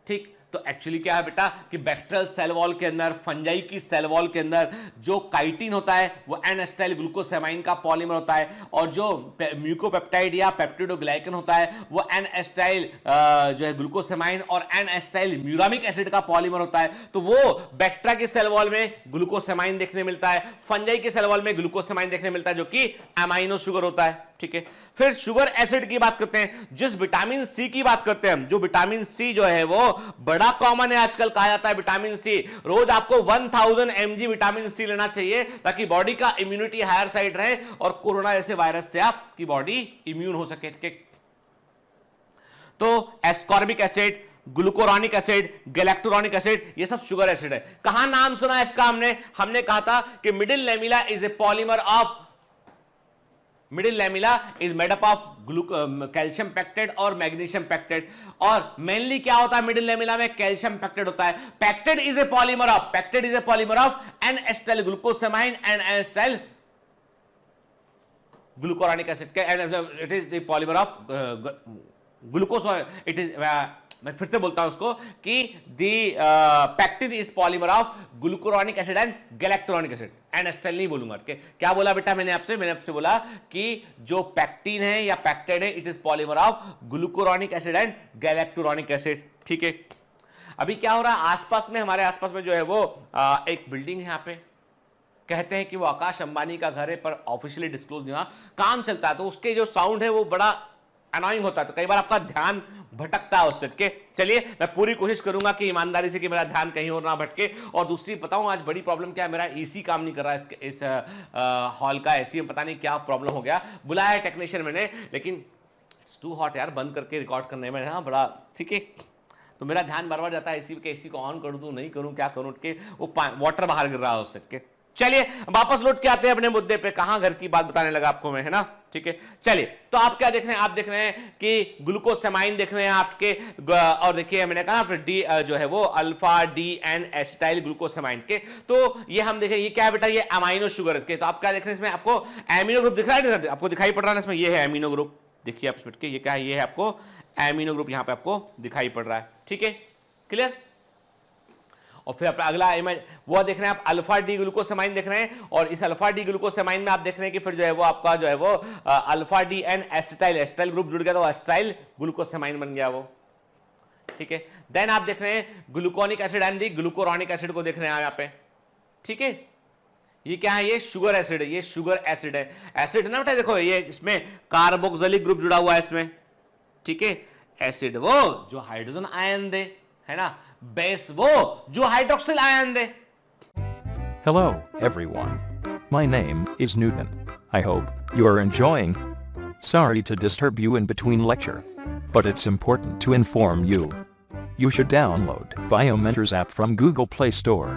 ठीक, तो एक्चुअली क्या है बेटा कि बैक्टीरियल सेल वॉल के अंदर, फंजाई की सेल वॉल के अंदर जो काइटिन होता है वो एन एसिटाइल ग्लूकोसेमाइन का पॉलीमर होता है, और जो म्यूकोपेप्टाइड या पेप्टिडोग्लाइकन होता है वो एन एसिटाइल जो है ग्लूकोसेमाइन और एन एसिटाइल म्यूरामिक एसिड का पॉलीमर होता है। तो वो बैक्टीरिया की सेल वॉल में ग्लूकोसेमाइन देखने मिलता है, फंजाई की सेल वॉल में ग्लूकोसेमाइन देखने मिलता है जो कि अमाइनो शुगर होता है। ठीक है, फिर शुगर एसिड की बात करते हैं, जिस विटामिन सी की बात करते हैं, जो विटामिन सी जो है वो बड़ा कॉमन है आजकल, कहा जाता है विटामिन सी रोज आपको 1000 mg विटामिन सी लेना चाहिए ताकि बॉडी का इम्यूनिटी हायर साइड रहे और कोरोना जैसे वायरस से आपकी बॉडी इम्यून हो सके। तो एस्कॉर्बिक एसिड, ग्लूकोरॉनिक एसिड, गैलेक्टोरॉनिक एसिड, ये सब शुगर एसिड है। कहां नाम सुना है इसका? हमने कहा था कि middle lamella is a polymer of, middle lamella is made up of calcium pectate और मैग्नीशियम पैक्टेट, और मेनली क्या होता है मिडिल लैमेला में? कैल्शियम पैक्टेट होता है। Pectate is a polymer of N acetyl glucosamine and N acetyl glucuronic acid के, it is the polymer of glucose, it is, मैं फिर से बोलता हूं उसको कि the pectin is polymer of glucuronic acid and galacturonic acid. And acetyl नहीं बोलूंगा। क्या बोला बेटा मैंने आपसे बोला कि जो पैक्टिन है या पैक्टेड है, it is polymer of glucuronic acid and galacturonic acid. ठीक है, अभी क्या हो रहा है आसपास में, हमारे आसपास में जो है वो एक बिल्डिंग है, यहाँ पे कहते हैं कि वो आकाश अंबानी का घर है, पर ऑफिशियली डिस्क्लोज नहीं हुआ, काम चलता है, तो उसके जो साउंड है वो बड़ा अनोइंग होता है, तो कई बार आपका ध्यान भटकता है उससे के। चलिए मैं पूरी कोशिश करूंगा कि ईमानदारी से कि मेरा ध्यान कहीं और ना भटके। और दूसरी बताऊं आज बड़ी प्रॉब्लम क्या है, मेरा एसी काम नहीं कर रहा है, इस हॉल का एसी में पता नहीं क्या प्रॉब्लम हो गया। बुलाया है टेक्नीशियन मैंने, लेकिन इट्स टू हॉट यार, बंद करके रिकॉर्ड करने में हाँ बड़ा, ठीक है, तो मेरा ध्यान बार बार जाता है एसी के, एसी को ऑन कर दूं नहीं करूं, क्या करूं, के वो वाटर बाहर गिर रहा है उससे के। चलिए वापस लौट के आते हैं अपने मुद्दे पे, कहां घर की बात बताने लगा आपको मैं, है ना। ठीक है, चलिए तो आप क्या देख रहे हैं, आप देख रहे हैं कि ग्लूकोसेमाइन देख रहे हैं आपके, और देखिए मैंने कहा डी जो है वो अल्फा डी एन एसिटाइल ग्लूकोसेमाइन के, तो ये हम देखें ये क्या है बेटा, ये अमाइनो शुगर के। तो आप क्या देख रहे हैं इसमें, आपको एमिनो ग्रुप दिख रहा है, आपको दिखाई पड़ रहा है इसमें, ये है एमिनो ग्रुप, देखिए आप के, ये क्या है, ये है आपको एमिनो ग्रुप, यहां पे आपको दिखाई पड़ रहा है। ठीक है, क्लियर। और फिर अगला इमेज वो देख रहे हैं आप, अल्फा डी ग्लूकोसेमाइन देख रहे हैं, और इस अल्फा डी ग्लूकोसेमाइन में आप देख रहे हैं कि फिर जो है वो आपका जो है वो alpha D N acetyl group जुड़ गया, तो एसिटाइल ग्लूकोसेमाइन बन गया वो। ठीक है, देन आप देख रहे हैं gluconic acid and the glucuronic acid को देख रहे हैं यहाँ पे। ठीक है, ये क्या है, ये शुगर एसिड है, ये शुगर एसिड है, एसिड है ना बेटा, देखो ये इसमें कार्बोक्सिलिक ग्रुप जुड़ा हुआ है इसमें। ठीक है, एसिड वो जो हाइड्रोजन आयन दे, है ना, बेस वो जो hydroxyl ion they. Hello, everyone. My name is Newton. I hope you are enjoying. Sorry to disturb you in between lecture, but it's important to inform you. You should download Biomentors app from Google Play Store.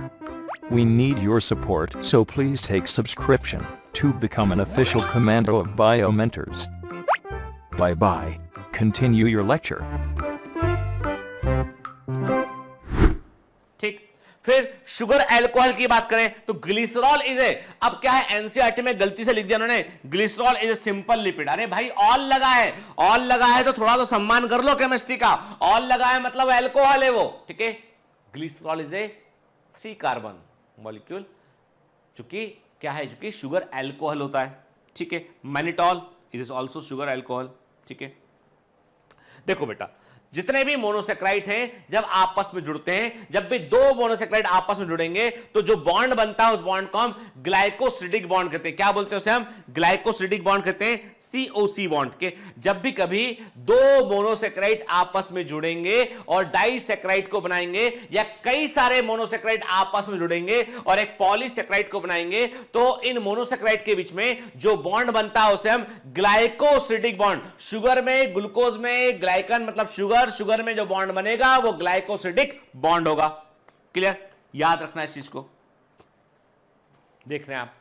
We need your support, so please take subscription to become an official commando of Biomentors. Bye bye. Continue your lecture. ठीक, फिर sugar alcohol की बात करें तो glycerol is a, अब क्या है NCERT में गलती से लिख दिया उन्होंने, glycerol is a simple lipid. अरे भाई ऑल लगा है, ऑल लगा है तो थोड़ा तो सम्मान कर लो केमिस्ट्री का, ऑल लगा है मतलब अल्कोहल है वो। ठीक है, glycerol is a 3 carbon molecule, चूंकि क्या है, चूंकि शुगर अल्कोहल होता है। ठीक है, mannitol is also sugar alcohol. ठीक है, देखो बेटा जितने भी मोनोसेक्राइड हैं जब आपस में जुड़ते हैं, जब भी दो मोनोसेक्राइड आपस में जुड़ेंगे तो जो बॉन्ड बनता है उस बॉन्ड को हम ग्लाइकोसिडिक बॉन्ड कहते हैं। क्या बोलते हैं उसे हम? ग्लाइकोसिडिक बॉन्ड कहते हैं, COC बॉन्ड के। जब भी कभी दो मोनोसेक्राइड आपस में जुड़ेंगे और डाइसेक्राइड को बनाएंगे, या कई सारे मोनोसेक्राइड आपस में जुड़ेंगे और एक पॉलीसेक्राइड को बनाएंगे, तो इन मोनोसेक्राइड के बीच में जो बॉन्ड बनता है उसे हम ग्लाइकोसिडिक बॉन्ड, शुगर में ग्लूकोज में ग्लाइकन मतलब शुगर में जो बॉन्ड बनेगा वो ग्लाइकोसिडिक बॉन्ड होगा। क्लियर, याद रखना इस चीज को। देख रहे हैं आप,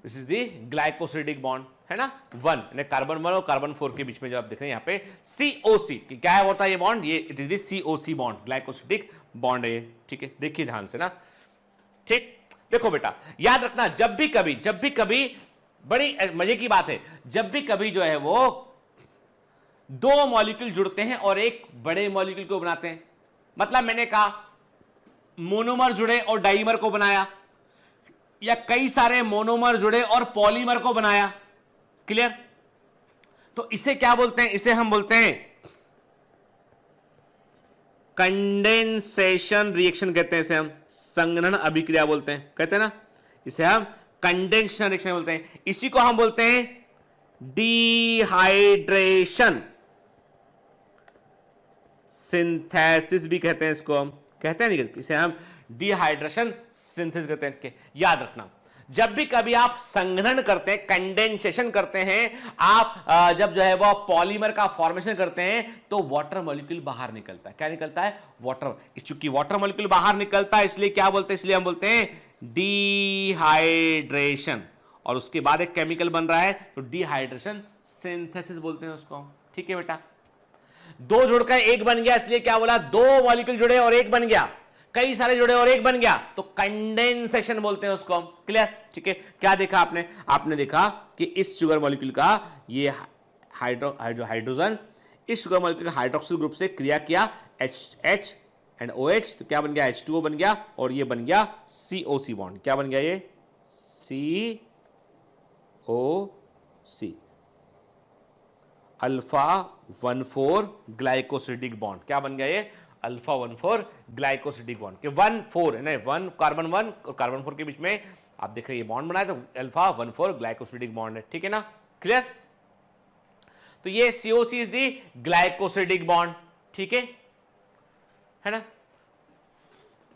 this is the glycosidic bond, है ना, 1 कार्बन 1 और कार्बन 4 के बीच में जो आप देख रहे हैं यहां पे COC, क्या है होता है ये बॉन्ड, ये it is the COC bond, glycosidic bond है ये। ठीक है, देखिए ध्यान से ना। ठीक, देखो बेटा याद रखना, जब भी कभी बड़ी मजे की बात है, जब भी कभी जो है वो दो मॉलिक्यूल जुड़ते हैं और एक बड़े मॉलिक्यूल को बनाते हैं, मतलब मैंने कहा मोनोमर जुड़े और डाइमर को बनाया, या कई सारे मोनोमर जुड़े और पॉलीमर को बनाया। क्लियर? तो इसे क्या बोलते हैं? इसे हम बोलते हैं कंडेंसेशन रिएक्शन कहते हैं, इसे हम संघनन अभिक्रिया बोलते हैं, कहते हैं ना, इसे हम कंडेंसेशन रिएक्शन बोलते हैं। इसी को हम बोलते हैं डिहाइड्रेशन सिंथेसिस भी कहते हैं, इसको हम कहते हैं नहीं, इसे हम डिहाइड्रेशन सिंथेसिस कहते हैं। याद रखना, जब भी कभी आप संघनन करते हैं, कंडेंसेशन करते हैं, आप जब जो है वो पॉलीमर का फॉर्मेशन करते हैं, तो वाटर मॉलिक्यूल बाहर निकलता है। क्या निकलता है? वाटर। चूंकि वाटर मॉलिक्यूल बाहर निकलता है, इसलिए क्या बोलते हैं? इसलिए हम बोलते हैं डिहाइड्रेशन। और उसके बाद एक केमिकल बन रहा है, तो डिहाइड्रेशन सिंथेसिस बोलते हैं उसको। ठीक है बेटा, दो जुड़कर एक बन गया, इसलिए क्या बोला? दो मॉलिक्यूल जुड़े और एक बन गया, कई सारे जुड़े और एक बन गया, तो कंडेंसेशन बोलते हैं उसको हम। क्लियर? ठीक है। क्या देखा आपने? आपने देखा कि इस शुगर मॉलिक्यूल का ये हाइड्रोजन इस शुगर मॉलिक्यूल का हाइड्रोक्सिल ग्रुप से क्रिया किया, H एंड OH, तो क्या बन गया? H2O बन गया, और ये बन गया COC बॉन्ड। क्या बन गया? ये COC, अल्फा 1,4 ग्लाइकोसिडिक बॉन्ड। क्या बन गया? ये अल्फा 1,4 ग्लाइकोसिडिक बॉन्ड के 1,4 है ना, 1 कार्बन 1 और कार्बन 4 के बीच में आप देख रहे हैं ये बॉन्ड बनाया, तो अल्फा 1,4 ग्लाइकोसिडिक बॉन्ड है। ठीक है ना? क्लियर? तो ये COC is the glycosidic bond. ठीक है ना?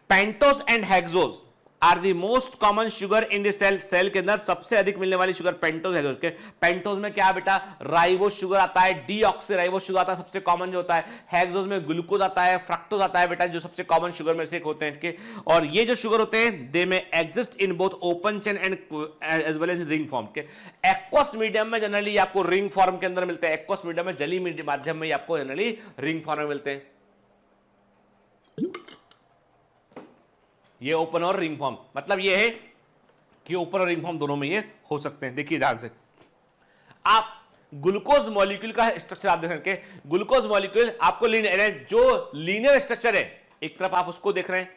Pentose and hexose are the most common sugar in the cell. Cell के अंदर सबसे अधिक मिलने वाली शुगर पेंटोस है। उसके पेंटोस में क्या बेटा? राइबोज शुगर आता है, डीऑक्सीराइबोज शुगर आता है, सबसे कॉमन जो होता है। हेक्सोज में ग्लूकोज आता है, फ्रक्टोज आता है बेटा, जो सबसे कॉमन शुगर में से एक होते हैं। और ये जो शुगर होते हैं, दे में exist in both open chain and as well as ring form के। एक्वस मीडियम में जनरली आपको रिंग फॉर्म के अंदर मिलते हैं। एक्वस मीडियम में, जली माध्यम में आपको जनरली रिंग फॉर्म में मिलते हैं। ये ओपन और रिंग फॉर्म, मतलब ये है कि ओपन और रिंग फॉर्म दोनों में ये हो सकते हैं। देखिए ध्यान से, आप ग्लूकोज मॉलिक्यूल का स्ट्रक्चर आप देख रहे हैं। ग्लूकोज मॉलिक्यूल आपको जो लीनियर स्ट्रक्चर है, एक तरफ आप उसको देख रहे हैं,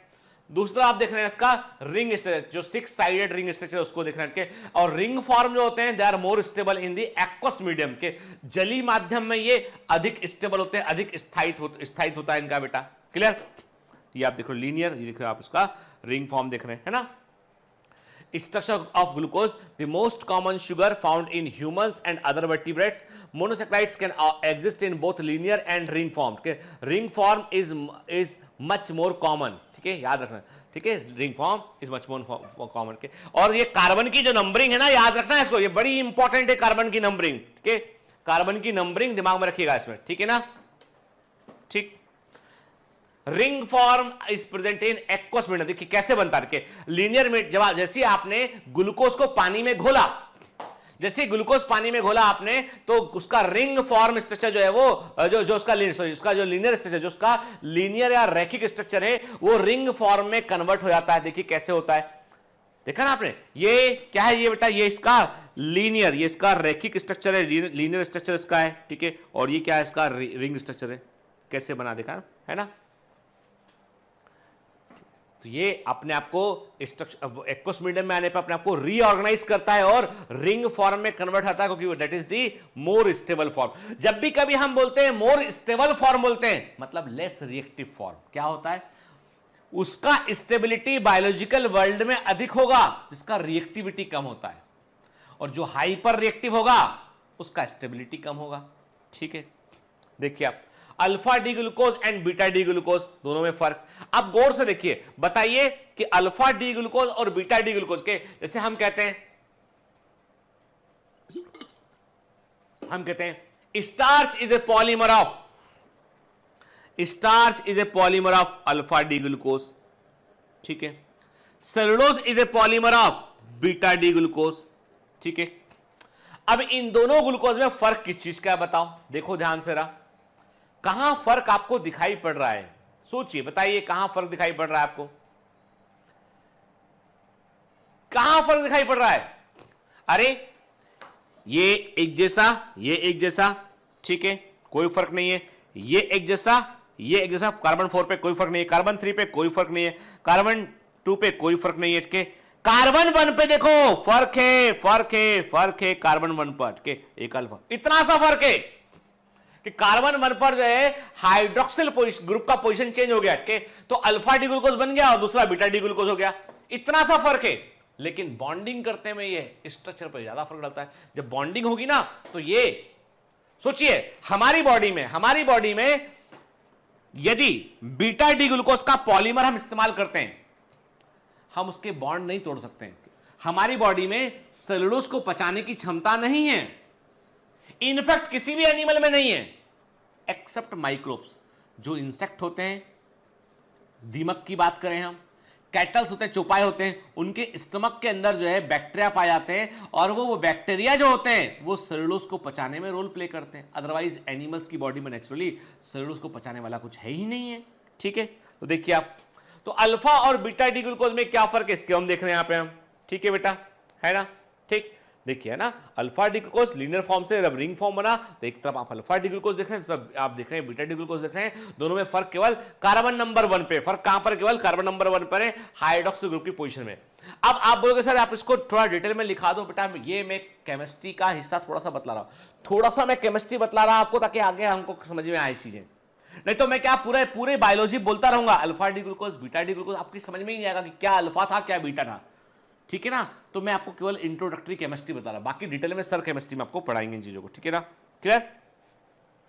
दूसरा आप देख रहे हैं इसका रिंग स्ट्रक्चर, जो 6 साइडेड रिंग स्ट्रक्चर उसको देख रहे हैं। और रिंग फॉर्म जो होते हैं, they are more stable in the aqueous medium के। जली माध्यम में ये अधिक स्टेबल होते हैं, अधिक स्थायित्व होता है इनका बेटा। क्लियर? ये आप देखो लीनियर, ये देख रहे हो आप इसका रिंग फॉर्म देख रहे हैं, है ना? Structure of glucose, the most common sugar found in humans and other vertebrates. Monosaccharides can exist in both linear and ring form. Ring form is much more common. ठीक है, याद रखना। ठीक है, ring form is much more common के। और ये carbon की जो नंबरिंग है ना, याद रखना है इसको, ये बड़ी इंपॉर्टेंट है कार्बन की नंबरिंग। ठीक है, कार्बन की नंबरिंग दिमाग में रखिएगा इसमें। ठीक है ना? ठीक। Ring form is present in aqueous medium. देखिए कैसे बनता है। लीनियर में जब जैसे आपने ग्लूकोज को पानी में घोला, जैसे ग्लूकोज पानी में घोला आपने, तो उसका रिंग फॉर्म स्ट्रक्चर जो है वो जो उसका जो लीनियर स्ट्रक्चर, जो उसका लीनियर या रैखिक स्ट्रक्चर है, वो रिंग फॉर्म में कन्वर्ट हो जाता है। देखिए कैसे होता है, देखा ना आपने? ये क्या है? ये बेटा ये इसका लीनियर, ये इसका रैखिक स्ट्रक्चर है, लीनियर स्ट्रक्चर इसका है। ठीक है, और ये क्या है? इसका रिंग स्ट्रक्चर है। कैसे बना, देखा है ना? तो ये अपने आप को एक्वस मीडियम में आने पर अपने आप को रीऑर्गेनाइज करता है और रिंग फॉर्म में कन्वर्ट होता है, क्योंकि that is the more stable form. जब भी कभी हम बोलते हैं मोर स्टेबल फॉर्म बोलते हैं, मतलब लेस रिएक्टिव फॉर्म। क्या होता है? उसका स्टेबिलिटी बायोलॉजिकल वर्ल्ड में अधिक होगा, जिसका रिएक्टिविटी कम होता है। और जो हाइपर रिएक्टिव होगा, उसका स्टेबिलिटी कम होगा। ठीक है, देखिए आप alpha D glucose and beta D glucose दोनों में फर्क। अब गौर से देखिए, बताइए कि अल्फा डी ग्लूकोज और बीटा डी ग्लूकोज के, जैसे हम कहते हैं starch is a polymer of alpha D glucose. ठीक है, cellulose is a polymer of beta D glucose. ठीक है, अब इन दोनों ग्लूकोज में फर्क किस चीज का है बताओ? देखो ध्यान से रहा, कहां फर्क आपको दिखाई पड़ रहा है? सोचिए, बताइए कहां फर्क दिखाई पड़ रहा है आपको? कहां फर्क दिखाई पड़ रहा है? अरे ये एक जैसा, ये एक जैसा। ठीक है, कोई फर्क नहीं है। ये एक जैसा, ये एक जैसा, कार्बन 4 पे कोई फर्क नहीं है, कार्बन 3 पे कोई फर्क नहीं है, कार्बन 2 पे कोई फर्क नहीं है, के कार्बन 1 पे देखो फर्क है, फर्क है, फर्क है कार्बन 1 पर, के एक अल्फा, इतना सा फर्क है कि कार्बन 1 पर जो है हाइड्रोक्सिल ग्रुप का पोजीशन चेंज हो गया, के तो अल्फा डी ग्लूकोज बन गया और दूसरा बीटा डी ग्लूकोज हो गया, इतना सा फर्क है। लेकिन बॉन्डिंग करते में ये स्ट्रक्चर पर ज्यादा फर्क डालता है। जब बॉन्डिंग होगी ना तो ये सोचिए, हमारी बॉडी में यदि बीटा डी ग्लूकोज का पॉलीमर हम इस्तेमाल करते हैं, हम उसके बॉन्ड नहीं तोड़ सकते हैं। हमारी बॉडी में सेलुलोज को पचाने की क्षमता नहीं है, इनफैक्ट किसी भी एनिमल में नहीं है एक्सेप्ट माइक्रोब्स। जो इंसेक्ट होते हैं, दीमक की बात करें हम, कैटल्स होते हैं, चौपाई होते हैं, उनके स्टमक के अंदर जो है बैक्टीरिया पाए जाते हैं और वो बैक्टीरिया जो होते हैं वो सेलुलोज को पचाने में रोल प्ले करते हैं। अदरवाइज एनिमल्स की बॉडी में नेचुरली सेलुलोज को पचाने वाला कुछ है ही नहीं है। ठीक है, तो देखिए आप, तो अल्फा और बीटा डी ग्लूकोज में क्या फर्क है इसके हम देख रहे हैं यहाँ पे हम। ठीक है बेटा, है ना, ठीक, देखिए है ना, alpha D glucose linear form से जब रिंग फॉर्म बना तो एक तरफ आप अल्फा डी ग्लूकोज देख रहे हैं, तब आप देख रहे हैं बीटा डी ग्लूकोज देख रहे हैं। दोनों में फर्क केवल कार्बन नंबर 1 पे, फर्क कहां पर, केवल कार्बन नंबर 1 पर है, हाइड्रोक्सिल ग्रुप की पोजीशन में। अब आप बोलोगे सर आप इसको थोड़ा डिटेल में लिखा दो। बेटा ये मैं केमिस्ट्री का हिस्सा थोड़ा सा बतला रहा हूं, थोड़ा सा मैं केमिस्ट्री बतला रहा हूं आपको, ताकि आगे हमको समझ में आए चीजें। नहीं तो मैं क्या पूरे बायोलॉजी बोलता रहूंगा, alpha D glucose beta D glucose, आपकी समझ में ही नहीं आएगा कि क्या अल्फा था क्या बीटा था। ठीक है ना, तो मैं आपको केवल इंट्रोडक्टरी केमिस्ट्री बता रहा, बाकी डिटेल में सर केमिस्ट्री में आपको पढ़ाएंगे इन चीजों को। ठीक है ना, क्लियर।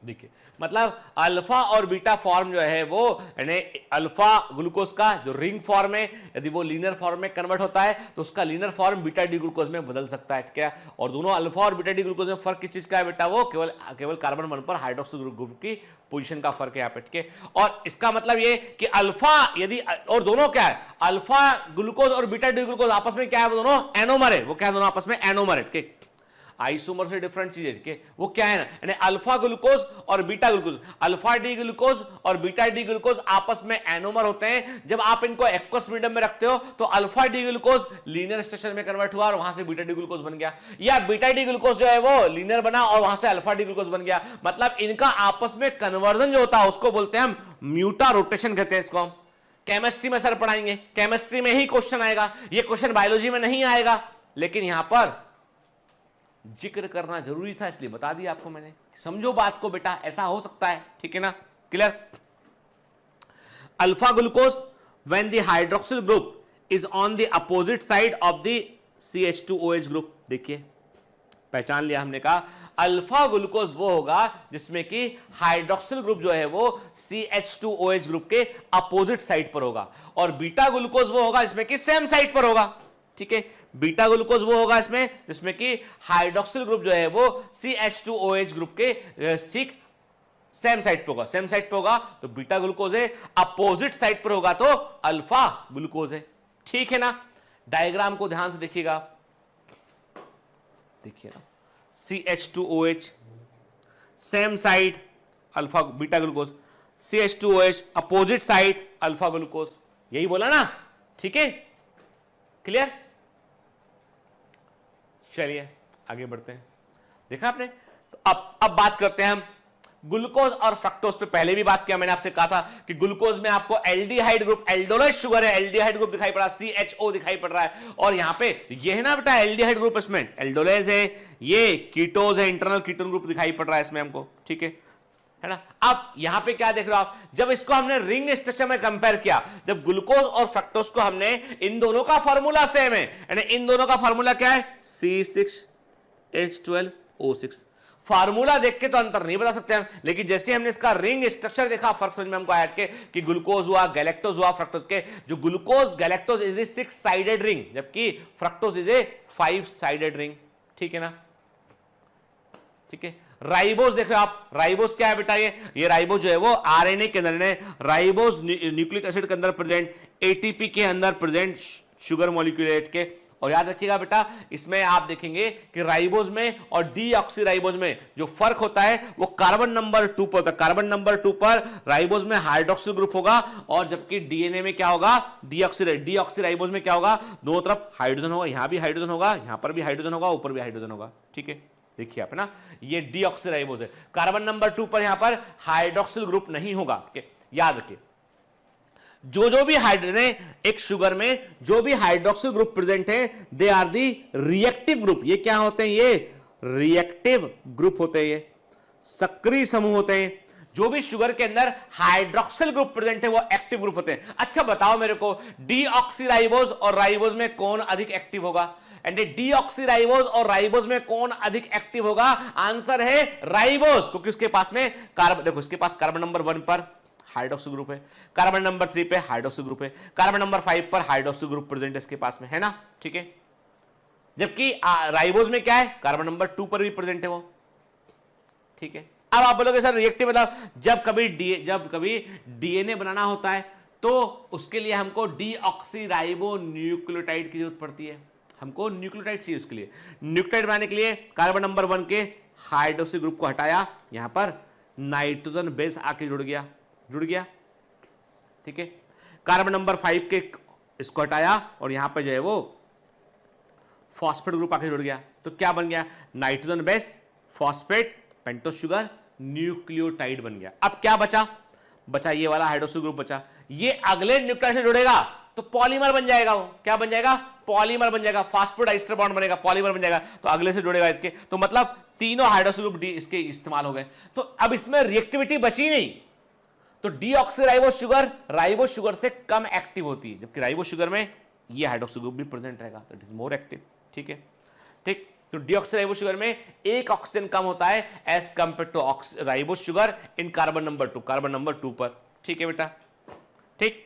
देखिए मतलब अल्फा और बीटा फॉर्म जो है वो, यानी अल्फा ग्लूकोज का जो रिंग फॉर्म है, यदि वो लीनियर फॉर्म में कन्वर्ट होता है तो उसका linear form beta D glucose में बदल सकता है। क्या, और दोनों अल्फा और बीटा डी ग्लूकोज में फर्क किस चीज का है बेटा, वो केवल कार्बन 1 पर हाइड्रोक्सिल ग्रुप की पोजीशन का फर्क है यहाँ पे। ठीक है, और इसका मतलब ये कि अल्फा यदि, और दोनों क्या है, अल्फा ग्लूकोज और बीटा डी ग्लूकोज आपस में क्या है, वो दोनों एनोमर है, वो क्या है, दोनों आपस में एनोमर है। ठीक, आइसोमर से डिफरेंट चीज है, वो क्या है ना, यानी अल्फा ग्लूकोज और beta glucose, alpha D glucose और बीटा डी ग्लूकोज आपस में एनोमर होते हैं। जब आप इनको एक्वस मीडियम में रखते हो तो alpha D glucose linear structure में कन्वर्ट हुआ और वहां से बीटा डी ग्लूकोज बन गया, या बीटा डी ग्लूकोज जो है वो लीनियर बना और वहां से अल्फा डी ग्लूकोज बन गया। मतलब इनका आपस में कन्वर्जन जो होता है उसको बोलते हैं हम म्यूटा रोटेशन कहते हैं। इसको हम केमिस्ट्री में सर पढ़ाएंगे, केमिस्ट्री में ही क्वेश्चन आएगा, ये क्वेश्चन बायोलॉजी में नहीं आएगा, लेकिन यहां पर जिक्र करना जरूरी था इसलिए बता दिया आपको मैंने। समझो बात को बेटा, ऐसा हो सकता है। ठीक है ना, clear. Alpha glucose when the hydroxyl group is on the opposite side of the CH2OH group. देखिए पहचान लिया हमने, कहा अल्फा ग्लूकोज वो होगा जिसमें कि हाइड्रोक्सिल ग्रुप जो है वो CH2OH ग्रुप के अपोजिट साइड पर होगा, और बीटा ग्लूकोज वो होगा जिसमें कि सेम साइड पर होगा। ठीक है, बीटा ग्लूकोज वो होगा इसमें जिसमें कि हाइड्रोक्सिल ग्रुप जो है वो CH2OH ग्रुप के ठीक सेम साइड पे होगा, सेम साइड पे होगा तो बीटा ग्लूकोज है, अपोजिट साइड पर होगा तो अल्फा ग्लूकोज है। ठीक है ना, डायग्राम को ध्यान से देखिएगा, देखिए ना, CH2OH same side alpha beta glucose, CH2OH opposite side alpha glucose, यही बोला ना। ठीक है, क्लियर। चलिए आगे बढ़ते हैं, देखा आपने। तो अब बात करते हैं हम ग्लूकोज और फ्रक्टोज पे। पहले भी बात किया मैंने, आपसे कहा था कि ग्लूकोज में आपको एल्डिहाइड ग्रुप, एल्डोलेज शुगर है, एल्डिहाइड ग्रुप दिखाई पड़ा, CHO दिखाई पड़ रहा है, और यहां पे ये है ना बेटा एल्डिहाइड ग्रुप, इसमें एल्डोलेज है, ये कीटोज है, इंटरनल कीटोन ग्रुप दिखाई पड़ रहा है इसमें हमको। ठीक है ना। अब यहां पे क्या देख रहे हो आप, जब इसको हमने रिंग स्ट्रक्चर में कंपेयर किया, जब ग्लूकोज और फ्रक्टोज को हमने, इन दोनों का फार्मूला सेम है, यानी इन दोनों का फार्मूला क्या है, C6H12O6। फार्मूला देख के तो अंतर नहीं बता सकते हम, लेकिन जैसे हमने इसका रिंग स्ट्रक्चर देखा फर्क समझ में हमको आया कि ग्लूकोज हुआ, गैलेक्टोज हुआ, फ्रक्टोज के जो glucose galactose is a 6 sided ring, जबकि fructose is a 5 sided ring. ठीक है ना, ठीक है। राइबोज देख रहे हो आप, राइबोज क्या है बेटा, ये राइबोज जो है वो आरएनए के अंदर, राइबोज न्यूक्लिक एसिड के अंदर प्रेजेंट, एटीपी के अंदर प्रेजेंट शुगर मॉलिक्यूल के। और याद रखिएगा बेटा, इसमें आप देखेंगे कि राइबोज में और डीऑक्सीराइबोज में जो फर्क होता है वो कार्बन नंबर 2 पर होता है। कार्बन नंबर 2 पर राइबोज में हाइड्रोक्सिल ग्रुप होगा, और जबकि डीएनए में क्या होगा, डीऑक्सीराइबोज में क्या होगा, दोनों तरफ हाइड्रोजन होगा, यहां भी हाइड्रोजन होगा, यहां पर भी हाइड्रोजन होगा, ऊपर भी हाइड्रोजन होगा। ठीक है, देखिए आप ना, ये डीऑक्सीराइबोज है। कार्बन नंबर 2 पर यहां पर हाइड्रोक्सिल ग्रुप नहीं होगा, याद रखिए, जो भी एक शुगर में जो भी हाइड्रोक्सिल ग्रुप प्रेजेंट है, they are the reactive group. ये क्या होते हैं? ये रिएक्टिव ग्रुप होते हैं, ये सक्रिय समूह होते हैं। जो भी शुगर के अंदर हाइड्रोक्सिल ग्रुप प्रेजेंट है वो एक्टिव ग्रुप होते हैं। अच्छा बताओ मेरे को, डीऑक्सीराइबोज और राइबोज में कौन अधिक एक्टिव होगा? एंड डीऑक्सीराइबोज और राइबोज में कौन अधिक एक्टिव होगा? आंसर है राइबोज, क्योंकि उसके पास में कार्बन, देखो इसके पास कार्बन नंबर 1 पर हाइड्रोक्सिल ग्रुप है, कार्बन नंबर 3 पे हाइड्रोक्सिल ग्रुप है, कार्बन नंबर 5 पर हाइड्रोक्सिल ग्रुप प्रेजेंट है इसके पास में, है ना? ठीक है। जबकि राइबोज में क्या है? कार्बन नंबर 2 पर भी प्रेजेंट है वो। ठीक है। अब आप बोलोगे सर रिएक्टिव मतलब जब कभी डीएनए बनाना होता है तो उसके लिए हमको डीऑक्सीराइबो न्यूक्लियोटाइड की जरूरत पड़ती है, हमको न्यूक्लियोटाइड चाहिए। उसके लिए न्यूक्लियोटाइड बनाने के लिए कार्बन नंबर 1 के हाइड्रोक्सिल ग्रुप को हटाया, यहां पर नाइट्रोजन बेस आके जुड़ गया। ठीक है। कार्बन नंबर 5 के इसको हटाया और यहां पर जो है वो फॉस्फेट ग्रुप आके जुड़ गया, तो क्या बन गया? Nitrogen base, phosphate, pentose sugar, nucleotide बन गया। अब क्या बचा ये वाला हाइड्रोक्सिल ग्रुप बचा। ये अगले न्यूक्लियोटाइड से जुड़ेगा तो पॉलीमर बन जाएगा। वो क्या बन जाएगा? पॉलीमर बन जाएगा, फास्फोडाइस्टर बॉन्ड बनेगा, पॉलीमर बन जाएगा। तो अगले से जुड़ेगा इसके, तो मतलब तीनों हाइड्रोक्सिल ग्रुप इसके इस्तेमाल हो गए। तो अब इसमें रिएक्टिविटी बची नहीं, तो डीऑक्सीराइबोज शुगर राइबोज शुगर से कम एक्टिव होती है, जबकि राइबोज शुगर में ये हाइड्रोक्सिल ग्रुप भी प्रेजेंट रहेगा, दैट इज मोर एक्टिव। ठीक है। ठीक, तो डीऑक्सीराइबोज शुगर में एक ऑक्सीजन कम होता है as compare to ribose sugar in carbon number 2 पर। ठीक है बेटा। ठीक,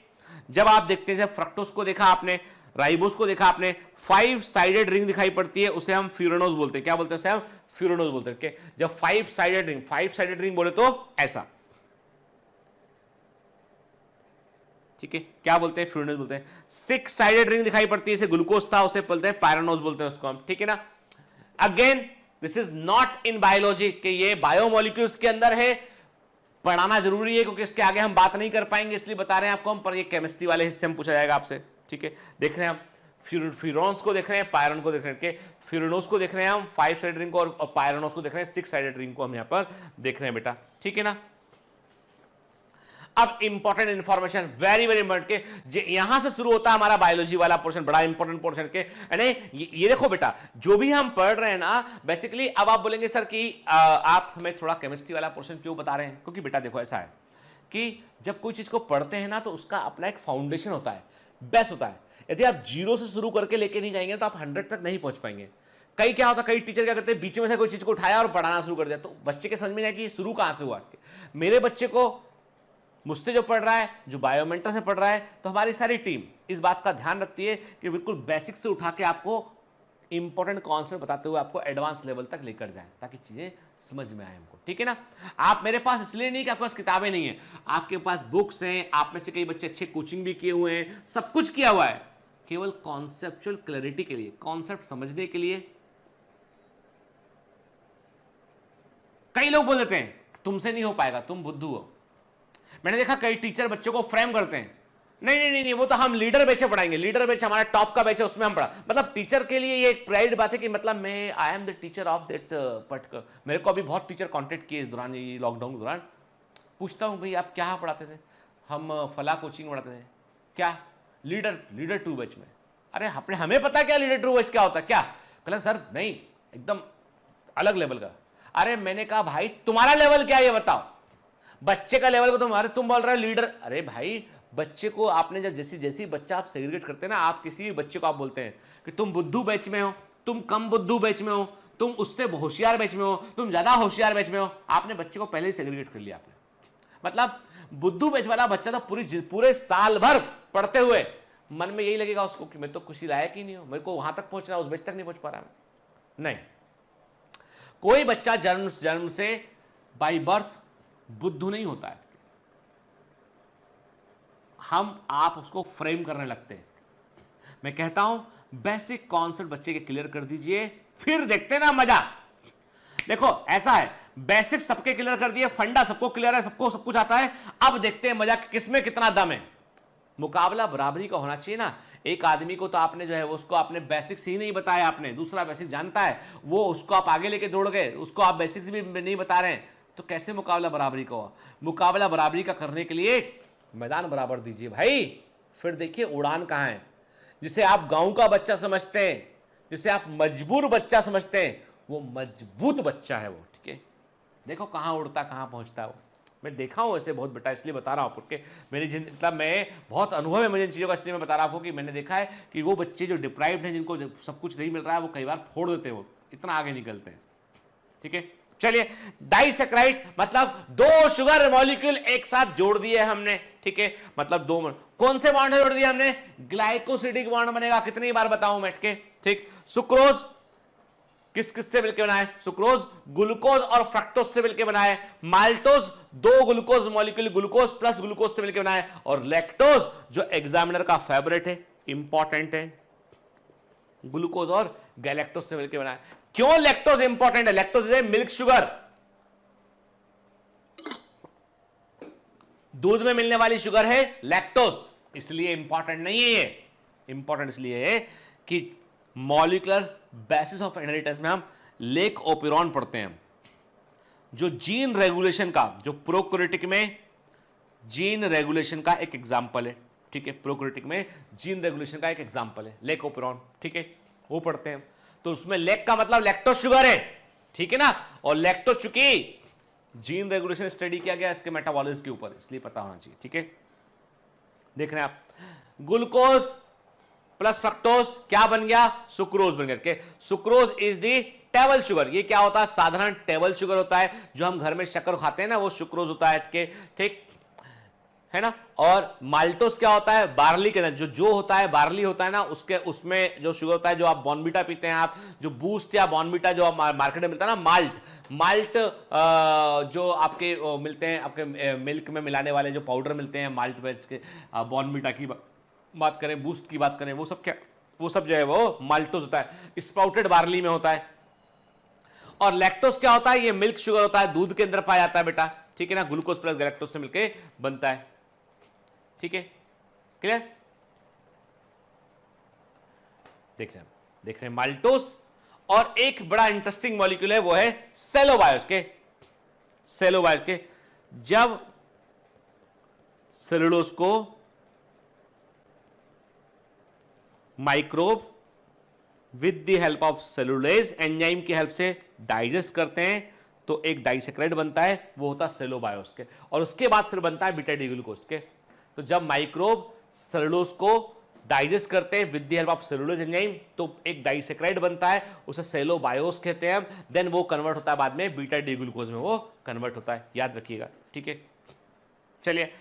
जब आप देखते हैं फ्रक्टोज को देखा आपने, राइबोज को देखा आपने, 5 साइडेड रिंग दिखाई पड़ती है, उसे हम फ्यूरेनोज बोलते हैं। क्या बोलते हैं उसे? हम फ्यूरेनोज बोलते हैं। जब 5 साइडेड रिंग बोले तो ऐसा, ठीक है, क्या बोलते हैं? फ्यूरेनोज बोलते हैं। 6 साइडेड रिंग दिखाई पड़ती है, इसे ग्लूकोज था, उसे बोलते हैं पायरानोज बोलते हैं उसको हम। ठीक है ना? Again this is not in biology कि ये बायोमोलिक्यूल्स के अंदर है, पढ़ाना जरूरी है क्योंकि इसके आगे हम बात नहीं कर पाएंगे, इसलिए बता रहे हैं आपको हम, पर ये केमिस्ट्री वाले हिस्से में पूछा जाएगा आपसे। ठीक है, देख रहे हैं हम फ्यूरॉन्स को देख रहे हैं, पायरन को देख रहे हैं, फ्यूरेनोज को देख रहे हैं हम 5 साइडेड रिंग को, और पायरानोज को देख रहे हैं 6 साइडेड रिंग को हम यहां पर देख रहे हैं बेटा। ठीक है ना? अब important information, very very important, के यहां से शुरू होता है हमारा बायोलॉजी वाला पोर्शन, बड़ा इंपॉर्टेंट पोर्शन के। ये देखो बेटा, जो भी हम पढ़ रहे हैं ना, बेसिकली अब आप बोलेंगे सर कि आप हमें थोड़ा केमिस्ट्री वाला पोर्शन क्यों बता रहे हैं? क्योंकि बेटा देखो ऐसा है कि जब कोई चीज को पढ़ते हैं ना तो उसका अपना एक फाउंडेशन होता है, बेस होता है। यदि आप 0 से शुरू करके लेके नहीं जाएंगे तो आप 100 तक नहीं पहुंच पाएंगे। कई क्या होता है, कई टीचर क्या करते हैं, बीच में से कोई चीज को उठाया और पढ़ाना शुरू कर दिया, तो बच्चे के समझ में नहीं आया कि शुरू कहां से हुआ। मेरे बच्चे को, मुझसे जो पढ़ रहा है, जो बायोमेंटर से पढ़ रहा है, तो हमारी सारी टीम इस बात का ध्यान रखती है कि बिल्कुल बेसिक से उठा के आपको इंपॉर्टेंट कॉन्सेप्ट बताते हुए आपको एडवांस लेवल तक लेकर जाए, ताकि चीजें समझ में आए हमको। ठीक है ना? आप मेरे पास इसलिए नहीं कि आपके पास किताबें नहीं है, आपके पास बुक्स हैं, आप में से कई बच्चे अच्छे कोचिंग भी किए हुए हैं, सब कुछ किया हुआ है, केवल कॉन्सेप्चुअल क्लैरिटी के लिए, कॉन्सेप्ट समझने के लिए। कई लोग बोल देते हैं तुमसे नहीं हो पाएगा, तुम बुद्धू हो। मैंने देखा कई टीचर बच्चों को फ्रेम करते हैं, नहीं नहीं नहीं, वो तो हम लीडर बैच पढ़ाएंगे, लीडर बैच हमारा टॉप का बैच है, उसमें हम पढ़ा। मतलब टीचर के लिए ये एक प्राइड बात है कि मतलब मैं I am the teacher of that particular. मेरे को अभी बहुत टीचर कांटेक्ट किए इस दौरान, ये लॉकडाउन के दौरान। पूछता हूँ भाई आप क्या पढ़ाते थे? हम फला कोचिंग पढ़ाते थे। क्या? लीडर 2 बैच में। अरे अपने हमें पता क्या लीडर 2 बैच क्या होता है? क्या? कहला सर नहीं, एकदम अलग लेवल का। अरे मैंने कहा भाई तुम्हारा लेवल क्या है ये बताओ, बच्चे का लेवल को तुम बोल रहे हो लीडर। अरे भाई बच्चे को आपने जब जैसी बच्चा आप सेग्रीगेट करते हैं ना, आप किसी बच्चे को आप बोलते हैं कि तुम बुद्धू बैच में हो, तुम कम बुद्धू बैच में हो, तुम उससे होशियार बैच में हो, तुम ज्यादा होशियार बैच में हो, आपने बच्चे को पहले ही सेग्रीगेट कर लिया आपने। मतलब बुद्धू बैच वाला बच्चा तो पूरे साल भर पढ़ते हुए मन में यही लगेगा उसको कि मैं तो किसी लायक ही नहीं हूं, मेरे को वहां तक पहुंचना, उस बैच तक नहीं पहुंच पा रहा। नहीं, कोई बच्चा जन्म से बाय बर्थ बुद्धू नहीं होता है, आप उसको फ्रेम करने लगते हैं। मैं कहता हूं बेसिक कॉन्सेप्ट बच्चे के क्लियर कर दीजिए, फिर देखते ना मजा। देखो ऐसा है, बेसिक सबके क्लियर कर दिए, फंडा सबको क्लियर है, सबको सब कुछ आता है, अब देखते हैं मजा किसमें कितना दम है। मुकाबला बराबरी का होना चाहिए ना। एक आदमी को तो आपने जो है उसको आपने बेसिक्स ही नहीं बताया, आपने दूसरा बेसिक जानता है, वो उसको आप आगे लेके दौड़ गए, उसको आप बेसिक्स भी नहीं बता रहे हैं, तो कैसे मुकाबला बराबरी का हुआ? मुकाबला बराबरी का करने के लिए मैदान बराबर दीजिए भाई। फिर देखिए उड़ान कहां है। जिसे आप गांव का बच्चा समझते हैं, जिसे आप मजबूर बच्चा समझते हैं, वो मजबूत बच्चा है वो, ठीक है। देखो कहां उड़ता कहां पहुंचता है वो। मैं देखा हूं ऐसे बहुत बेटा, इसलिए बता रहा हूं आपको, मेरी मतलब मैं बहुत अनुभव है मुझे इन चीज़ों का, इसलिए मैं बता रहा हूं कि मैंने देखा है कि वो बच्चे जो डिप्राइव्ड हैं, जिनको सब कुछ नहीं मिल रहा है, वो कई बार फोड़ देते हैं, वो इतना आगे निकलते हैं, ठीक है। चलिए, डाइसैकराइड मतलब दो शुगर मॉलिक्यूल एक साथ जोड़ दिए हमने, ठीक है। मतलब दो कौन से बॉन्ड जोड़ दिए हमने? ग्लाइकोसिडिक बॉन्ड बनेगा। कितनी बार बताऊं मैं, ठीक। सुक्रोज किस किस से मिलकर बना है? सुक्रोज ग्लूकोज और फ्रक्टोज से मिलकर बना है। माल्टोज दो glucose molecule, glucose plus glucose से मिलकर बना है। और लैक्टोज जो एग्जामिनर का फेवरेट है, इंपॉर्टेंट है, ग्लूकोज और गैलेक्टोज से मिलकर बना है। क्यों लैक्टोज इंपॉर्टेंट है? लैक्टोज इज मिल्क शुगर, दूध में मिलने वाली शुगर है लैक्टोज, इसलिए इंपॉर्टेंट नहीं है ये। इंपॉर्टेंट इसलिए है कि मॉलिक्यूलर बेसिस ऑफ इनहेरिटेंस में हम लेक ओपेरॉन पढ़ते हैं, जो जीन रेगुलेशन का, जो प्रोकैरियोटिक में जीन रेगुलेशन का एक एग्जांपल है, ठीक है। प्रोकैरियोटिक में जीन रेगुलेशन का एक एग्जांपल है लेक ओपेरॉन, ठीक है, वो पढ़ते हैं। तो उसमें लेक का मतलब लैक्टोज शुगर है, ठीक है ना। और लैक्टोज चूंकि जीन रेगुलेशन स्टडी किया गया इसके मेटाबॉलिज्म के ऊपर, इसलिए पता होना चाहिए, ठीक है। देख रहे हैं आप, ग्लूकोज प्लस फ्रक्टोज क्या बन गया? सुक्रोज बन गया। Sucrose is the table sugar. ये क्या होता है? साधारण टेबल शुगर होता है, जो हम घर में शक्कर खाते हैं ना, वो सुक्रोज होता है, ठीक है ना। और माल्टोस क्या होता है? बार्ली के अंदर जो होता है, बार्ली होता है ना, उसके उसमें जो शुगर होता है, जो आप बॉर्नविटा पीते हैं, आप जो बूस्ट या बॉर्नविटा जो मार्केट में मिलता है ना, माल्ट जो आपके मिलते हैं, आपके मिल्क में मिलाने वाले जो पाउडर मिलते हैं माल्ट बेस्ड के, बॉर्नविटा की बात करें, बूस्ट की बात करें, वो सब क्या, वो सब जो है वो माल्टोस होता है, स्पाउटेड बार्ली में होता है। और लैक्टोस क्या होता है? ये मिल्क शुगर होता है, दूध के अंदर पाया जाता है बेटा, ठीक है ना। ग्लूकोज प्लस गैलेक्टोज से मिलकर बनता है, ठीक है, क्लियर? देख रहे हैं माल्टोस। और एक बड़ा इंटरेस्टिंग मॉलिक्यूल है, वो है सेलोबायोस के। जब सेलुलोज को microbe with the help of cellulase enzyme की हेल्प से डाइजेस्ट करते हैं, तो एक डाइसैकराइड बनता है, वो होता है सेलोबायोस के। और उसके बाद फिर बनता है बीटा डी ग्लूकोज के। तो जब माइक्रोब सेलुलोज को डाइजेस्ट करते हैं with the help of cellulose enzyme, तो एक डाइसैकराइड बनता है, उसे सेलोबायोस कहते हैं। देन वो कन्वर्ट होता है बाद में बीटा डी ग्लूकोज में, वो कन्वर्ट होता है, याद रखिएगा, ठीक है। चलिए,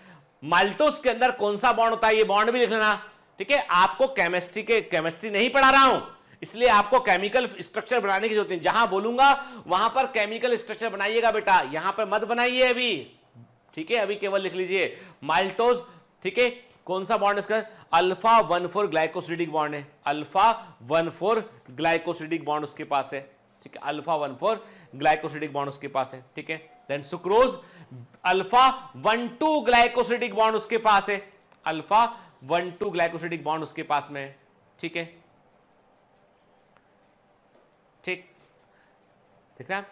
माल्टोस के अंदर कौन सा बॉन्ड होता है, ये बॉन्ड भी लिख लेना, ठीक है। आपको केमिस्ट्री नहीं पढ़ा रहा हूं, इसलिए आपको केमिकल स्ट्रक्चर बनाने की जरूरत नहीं। जहां बोलूंगा वहां पर केमिकल स्ट्रक्चर बनाइएगा बेटा, यहां पर मत बनाइए अभी, ठीक है। अभी केवल लिख लीजिए माल्टोस, ठीक है। कौन सा बॉन्ड इसका? अल्फा 1,4 ग्लाइकोसिडिक बॉन्ड है, अल्फा 1,4 ग्लाइकोसिडिक बॉन्ड उसके पास है, ठीक है। अल्फा 1,4 ग्लाइकोसिडिक बॉन्ड उसके पास है, ठीक है। Then sucrose alpha 1,2 glycosidic bond उसके पास है, अल्फा 1,2 ग्लाइकोसिडिक बॉन्ड उसके पास में है, ठीक है, ठीक। ठीक है,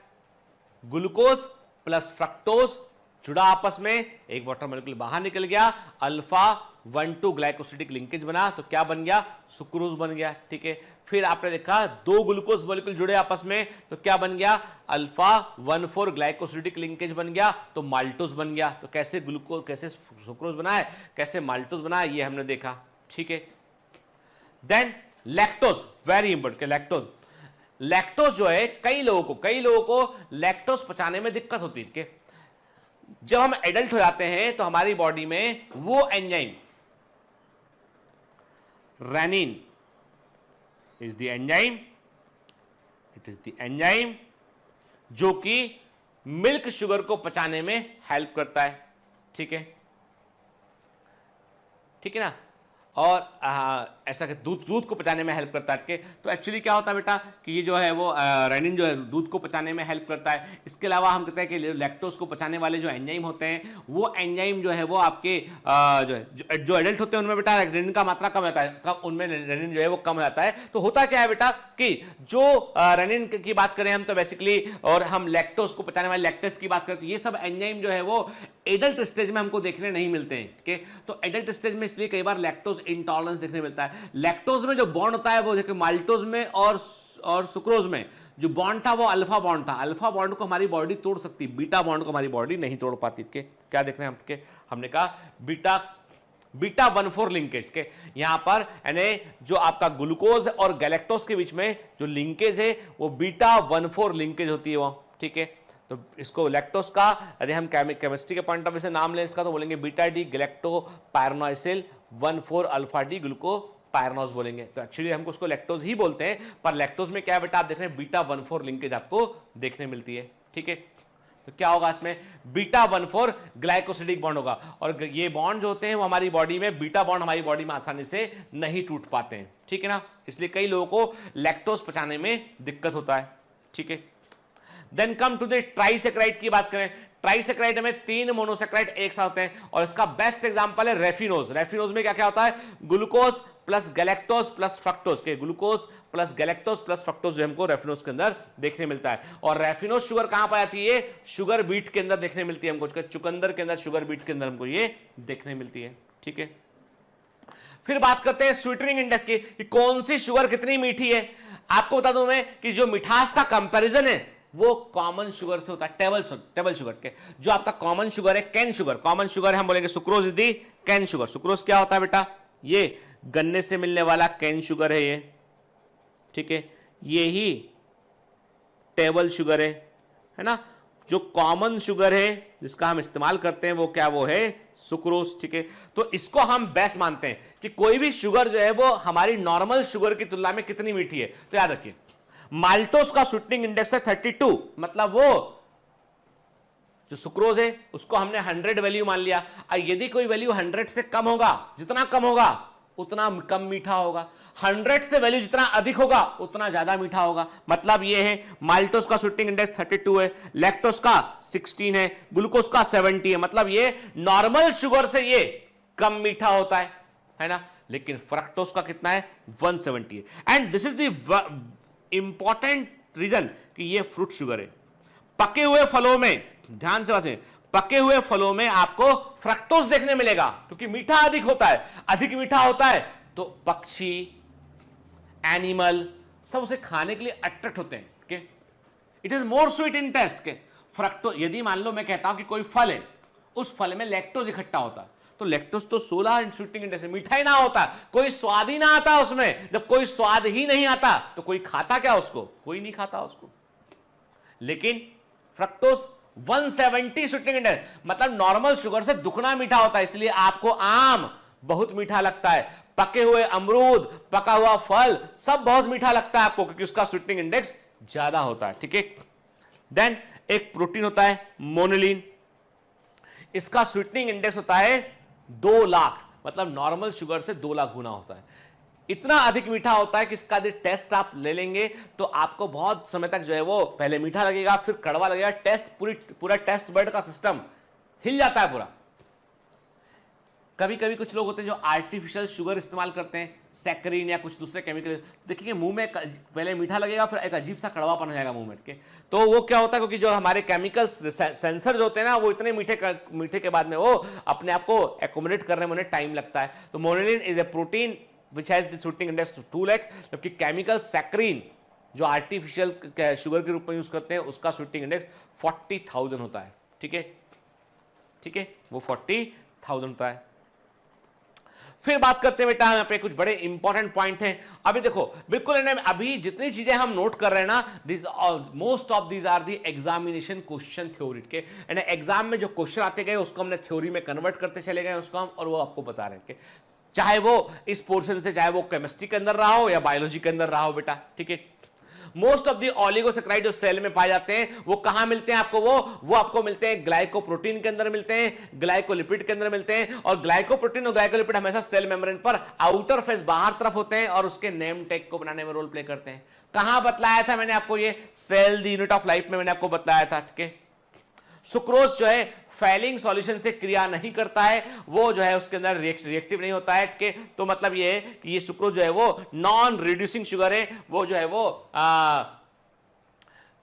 ग्लूकोज प्लस फ्रक्टोज जुड़ा आपस में, एक वाटर मॉलिक्यूल बाहर निकल गया, अल्फा 1,2 ग्लाइकोसिडिक लिंकेज बना, तो क्या बन गया? सुक्रोज बन गया, ठीक है। फिर आपने देखा दो ग्लूकोज मॉलिक्यूल जुड़े आपस में, तो क्या बन गया? अल्फा 1,4 ग्लाइकोसिडिक लिंकेज बन गया, तो माल्टोज बन गया। तो कैसे ग्लूकोज, कैसे सुक्रोज बना है, कैसे माल्टोज बना है, ये हमने देखा, ठीक है। Then lactose, very important. Lactose जो है, कई लोगों को लैक्टोज पचाने में दिक्कत होती है, ठीक है। जब हम एडल्ट हो जाते हैं तो हमारी बॉडी में वो enzyme rennin is the enzyme, it is the enzyme जो कि मिल्क शुगर को पचाने में हेल्प करता है, ठीक है, ठीक है ना। और ऐसा कि दूध को पचाने में हेल्प करता है। तो एक्चुअली क्या होता है बेटा कि ये जो है वो रेनिन जो है दूध को पचाने में हेल्प करता है। इसके अलावा हम कहते हैं कि लैक्टोज को पचाने वाले जो एंजाइम होते हैं वो एंजाइम जो है वो आपके जो एडल्ट होते हैं उनमें बेटा रेनिन का मात्रा कम रहता है, उनमें रेनिन जो है वो कम रहता है। तो होता क्या है बेटा कि जो रेनिन की बात करें हम तो बेसिकली, और हम लैक्टोज को पचाने वाले लैक्टेज की बात करें तो ये सब एंजाइम जो है वो एडल्ट स्टेज में हमको देखने नहीं मिलते हैं। ठीक है, तो एडल्ट स्टेज में इसलिए कई बार लैक्टोज इंटॉलरेंस देखने मिलता है। लैक्टोज में जो बॉन्ड होता है वो देखिए माल्टोज में और सुक्रोज में जो बॉन्ड था वो अल्फा बॉन्ड था। अल्फा बॉन्ड को हमारी बॉडी तोड़ सकती, बीटा बॉन्ड को हमारी बॉडी नहीं तोड़ पाती। के क्या देख रहे हैं आपके, हमने कहा बीटा 1,4 लिंकेज के यहां पर यानी जो आपका ग्लूकोज और गैलेक्टोज के बीच में जो लिंकेज है वो बीटा 1,4 लिंकेज होती है वो। ठीक है, तो इसको लैक्टोज का यदि हम केमिस्ट्री के पॉइंट ऑफ व्यू से नाम लें इसका तो बोलेंगे beta D गैलेक्टो पायरनोसिल 1,4 alpha D ग्लूको pyranose बोलेंगे। तो एक्चुअली हमको उसको लैक्टोज ही बोलते हैं, पर लैक्टोज में क्या बेटा आप देख रहे हैं बीटा 1,4 लिंकेज आपको देखने मिलती है। ठीक है, तो क्या होगा इसमें बीटा 1,4 ग्लाइकोसिडिक बॉन्ड होगा, और ये बॉन्ड जो होते हैं वो हमारी बॉडी में बीटा बॉन्ड हमारी बॉडी में आसानी से नहीं टूट पाते हैं। ठीक है ना, इसलिए कई लोगों को लैक्टोज पचाने में दिक्कत होता है। ठीक है, देन कम टू द ट्राइसेक्राइड की बात करें। ट्राइसेक्राइड में 3 मोनोसेक्राइड एक साथ होते हैं और इसका बेस्ट एग्जांपल है रेफिनोज। रेफिनोज में क्या क्या होता है, glucose plus galactose plus fructose के glucose plus galactose plus fructose जो हमको रेफिनोज के अंदर देखने मिलता है। और रेफिनोज शुगर कहां पर आती है, शुगर बीट के अंदर देखने मिलती है हमको, चुकंदर के अंदर शुगर बीट के अंदर हमको ये देखने मिलती है। ठीक है, फिर बात करते हैं स्वीटनिंग इंडेक्स की कि कौन सी शुगर कितनी मीठी है। आपको बता दूं मैं कि जो मिठास का कंपैरिजन है वो कॉमन शुगर से होता है, टेबल शुगर के। जो आपका कॉमन शुगर है कैन शुगर, कॉमन शुगर हम बोलेंगे sucrose is the cane sugar. Sucrose क्या होता है बेटा, ये गन्ने से मिलने वाला कैन शुगर है ये। ठीक है, ये ही टेबल शुगर है ना। जो कॉमन शुगर है जिसका हम इस्तेमाल करते हैं वो क्या, वो है सुक्रोज। ठीक है, तो इसको हम बेस्ट मानते हैं कि कोई भी शुगर जो है वो हमारी नॉर्मल शुगर की तुलना में कितनी मीठी है। तो याद रखिए माल्टोज का स्वीटनिंग इंडेक्स है 32, मतलब वो जो सुक्रोज है उसको हमने 100 वैल्यू मान लिया। यदि कोई वैल्यू 100 से कम होगा, जितना कम होगा उतना कम मीठा होगा, 100 से वैल्यू जितना अधिक होगा उतना ज्यादा मीठा होगा। मतलब ये है माल्टोज का स्वीटनिंग इंडेक्स 32 है, लैक्टोज का 16 है, ग्लूकोज का 70 है। मतलब ये नॉर्मल शुगर से ये कम मीठा होता है ना। लेकिन फ्रक्टोज का कितना है, 170 है। And this is the important reason कि ये फ्रूट शुगर है। पके हुए फलों में, ध्यान से बात, पके हुए फलों में आपको फ्रक्टोज देखने मिलेगा क्योंकि मीठा अधिक होता है। अधिक मीठा होता है तो पक्षी, एनिमल सब उसे खाने के लिए अट्रैक्ट होते हैं। It is more sweet in taste के फ्रक्टोज। यदि मान लो मैं कहता हूं कि कोई फल है, उस फल में लैक्टोज इकट्ठा होता है तो लैक्टोज तो 16 स्वीटनिंग इंडेक्स, मीठा ही ना होता, कोई स्वाद ही ना आता उसमें। जब कोई स्वाद ही नहीं आता तो कोई खाता क्या उसको, कोई नहीं खाता उसको। लेकिन फ्रक्टोज 170 स्वीटनिंग इंडेक्स, मतलब नॉर्मल शुगर से दुगना मीठा होता है। इसलिए आपको आम बहुत मीठा लगता है, पके हुए अमरूद, पका हुआ फल सब बहुत मीठा लगता है आपको क्योंकि उसका स्वीटनिंग इंडेक्स ज्यादा होता है। ठीक है, देन एक प्रोटीन होता है मोनिलिन, इसका स्वीटनिंग इंडेक्स होता है 2 लाख, मतलब नॉर्मल शुगर से 2 लाख गुना होता है। इतना अधिक मीठा होता है कि इसका यदि टेस्ट आप ले लेंगे तो आपको बहुत समय तक जो है वो पहले मीठा लगेगा फिर कड़वा लगेगा। पूरा टेस्ट बर्ड का सिस्टम हिल जाता है पूरा। कभी कभी कुछ लोग होते हैं जो आर्टिफिशियल शुगर इस्तेमाल करते हैं, सैकरीन या कुछ दूसरे केमिकल, देखिए मुंह में पहले मीठा लगेगा फिर एक अजीब सा कड़वापन हो जाएगा मुंह में के। तो वो क्या होता है, क्योंकि जो हमारे केमिकल सेंसर होते हैं ना वो इतने मीठे के बाद में वो अपने आप को एकोमोडेट करने में उन्हें टाइम लगता है। तो monellin is a protein which has the sweetening index 2 lakh, जबकि केमिकल सैकरीन जो आर्टिफिशियल शुगर के रूप में यूज करते हैं उसका स्वीटनिंग इंडेक्स 40,000 होता है। ठीक है, ठीक है, वो 40,000 होता है। फिर बात करते हैं बेटा यहाँ पे कुछ बड़े इंपॉर्टेंट पॉइंट हैं। अभी देखो बिल्कुल अभी जितनी चीजें हम नोट कर रहे हैं ना, this most of these are the examination question theory के। एग्जाम में जो क्वेश्चन आते गए उसको हमने थ्योरी में कन्वर्ट करते चले गए उसको हम, और वो आपको बता रहे हैं, चाहे वो इस पोर्शन से, चाहे वो केमिस्ट्री के अंदर रहा हो या बायोलॉजी के अंदर रहा हो बेटा। ठीक है, मोस्ट ऑफ द ऑलिगोसैकेराइड जो सेल में पाए जाते हैं वो कहां मिलते हैं आपको? वो आपको मिलते हैं ग्लाइकोप्रोटीन के अंदर मिलते हैं, ग्लाइकोलिपिड के अंदर मिलते हैं, और ग्लाइकोप्रोटीन और ग्लाइकोलिपिड हमेशा सेल मेम्ब्रेन पर आउटर फेस बाहर तरफ होते हैं और उसके नेम टैग को बनाने में रोल प्ले करते हैं। कहां बतलाया था मैंने आपको? ये cell the unit of life में मैंने आपको बतलाया था। ठीक है, सुक्रोज जो है फैलिंग सॉल्यूशन से क्रिया नहीं करता है, वो जो है उसके अंदर रिएक्टिव नहीं होता है। ठीक है, तो मतलब ये है कि ये सुक्रोज जो है वो नॉन रिड्यूसिंग शुगर है, वो जो है वो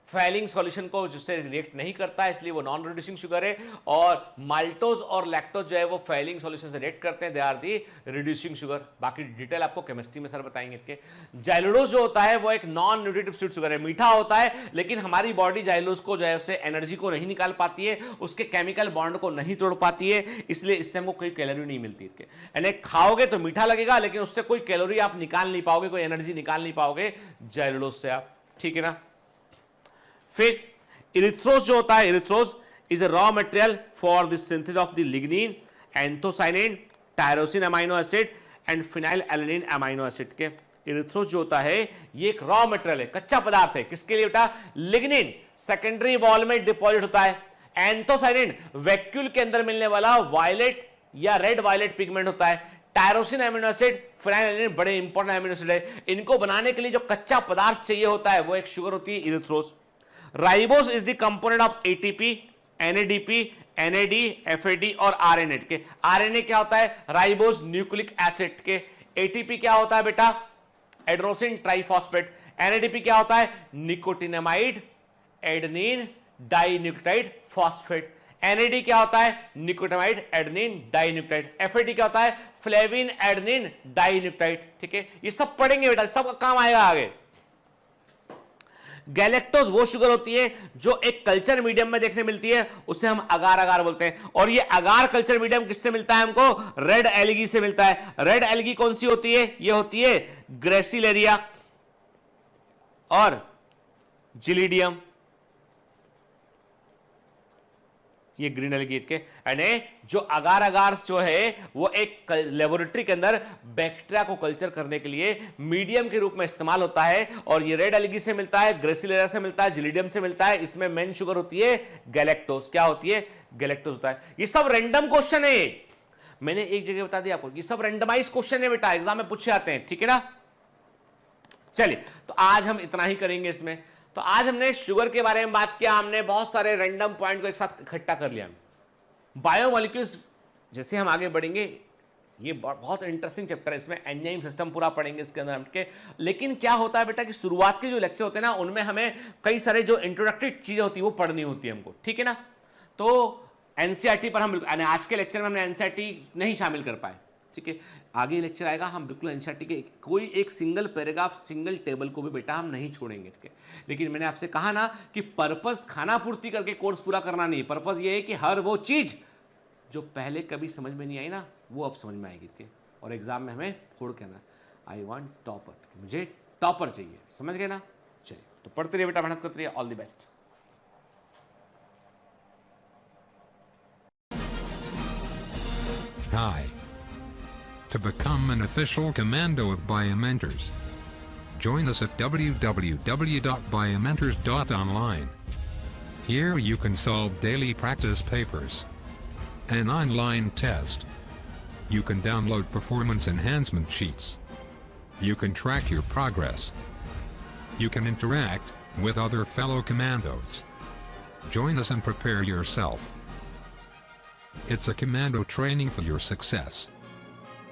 फैलिंग सॉल्यूशन को जिससे रिएक्ट नहीं करता है, इसलिए वो नॉन रिड्यूसिंग शुगर है। और माल्टोज और लैक्टोज जो है वो फैलिंग सॉल्यूशन से रिएक्ट करते हैं, they are the reducing sugar. बाकी डिटेल आपको केमिस्ट्री में सर बताएंगे इसके। जाइलोडोज जो होता है वो एक नॉन न्यूट्रिटिव स्वीट शुगर है, मीठा होता है, लेकिन हमारी बॉडी जाइलोज को जो है उससे एनर्जी को नहीं निकाल पाती है, उसके केमिकल बॉन्ड को नहीं तोड़ पाती है, इसलिए इससे हमको कोई कैलोरी नहीं मिलती। यानी खाओगे तो मीठा लगेगा, लेकिन उससे कोई कैलोरी आप निकाल नहीं पाओगे, कोई एनर्जी निकाल नहीं पाओगे जाइलोडोज से आप। ठीक है ना। फिर इरिथ्रोज जो होता है, इरिथ्रोज is a raw material for the synthesis of the lignin, anthocyanin, tyrosine amino acid and phenyl alanine amino acid के। इरिथ्रोज जो होता है ये एक रॉ मटेरियल है, कच्चा पदार्थ है। किसके लिए बेटा? लिग्निन सेकेंडरी वॉल में डिपॉजिट होता है। एंथोसाइनिन वैक्यूल के अंदर मिलने वाला वायलेट या रेड वायलेट पिगमेंट होता है। Tyrosine amino acid, phenyl alanine बड़े इंपॉर्टेंट अमीनो एसिड है। इनको बनाने के लिए जो कच्चा पदार्थ चाहिए होता है वो एक शुगर होती है इरिथ्रोज। Ribose is the component of ATP, NADP, NAD, FAD और आरएनए के। आरएनए क्या होता है? राइबोस न्यूक्लिक एसिड के। एटीपी क्या होता है बेटा? Adenosine triphosphate. एनएडीपी क्या होता है? Nicotinamide adenine dinucleotide phosphate. NAD क्या होता है? Nicotinamide adenine dinucleotide. एफएडी क्या होता है? Flavin adenine dinucleotide. ठीक है, ये सब पढ़ेंगे बेटा, सब काम आएगा आगे। गैलेक्टोज वो शुगर होती है जो एक कल्चर मीडियम में देखने मिलती है, उसे हम अगार अगार बोलते हैं। और ये अगार कल्चर मीडियम किससे मिलता है हमको? रेड एल्गी से मिलता है। रेड एल्गी कौन सी होती है? ये होती है ग्रेसिलेरिया और जिलीडियम, ये ग्रीन एल्गी के। यानी जो अगार अगार जो है वो एक लेबोरेटरी के अंदर बैक्टीरिया को कल्चर करने के लिए मीडियम के रूप में इस्तेमाल होता है, और ये रेड एल्गी से मिलता है, ग्रेसिलेरिया से मिलता है, जिलीडियम से मिलता है। इसमें मेन शुगर होती है गैलेक्टोज। क्या होती है? गैलेक्टोज होता है। ये सब रैंडम क्वेश्चन है, मैंने एक जगह बता दिया आपको, ये सब रैंडमाइज क्वेश्चन है बेटा, एग्जाम में पूछे आते हैं। ठीक है ना। चलिए, तो आज हम इतना ही करेंगे इसमें। तो आज हमने शुगर के बारे में बात किया, हमने बहुत सारे रैंडम पॉइंट को एक साथ इकट्ठा कर लिया। बायोमोलिक्यूल्स जैसे हम आगे बढ़ेंगे, ये बहुत इंटरेस्टिंग चैप्टर है, इसमें एंजाइम सिस्टम पूरा पढ़ेंगे इसके अंदर हमके। लेकिन क्या होता है बेटा कि शुरुआत के जो लेक्चर होते हैं ना, उनमें हमें कई सारे जो इंट्रोडक्टरी चीजें होती है वो पढ़नी होती है हमको। ठीक है ना। तो एनसीईआरटी पर हम आज के लेक्चर में हमने एनसीईआरटी नहीं शामिल कर पाए। ठीक है, आगे लेक्चर आएगा, हम बिल्कुल एनसीईआरटी के कोई एक सिंगल पैराग्राफ, सिंगल टेबल को भी बेटा हम नहीं छोड़ेंगे। ठीक है, लेकिन मैंने आपसे कहा ना कि पर्पस खाना पूर्ति करके कोर्स पूरा करना नहीं, पर्पस ये है कि हर वो चीज जो पहले कभी समझ में नहीं आई ना, वो अब समझ में आएगी। ठीक है, और एग्जाम में हमें फोड़ के आना, आई वांट टॉपर, मुझे टॉपर चाहिए, समझ गए ना। चलिए, तो पढ़ते रहिए बेटा, मेहनत करते रहिए, all the best. Hi. To become an official commando of Biomentors, join us at www.biomentors.online. Here you can solve daily practice papers, an online test. You can download performance enhancement sheets. You can track your progress. You can interact with other fellow commandos. Join us and prepare yourself. It's a commando training for your success.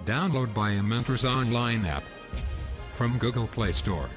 Download Biomentors online app from Google Play Store.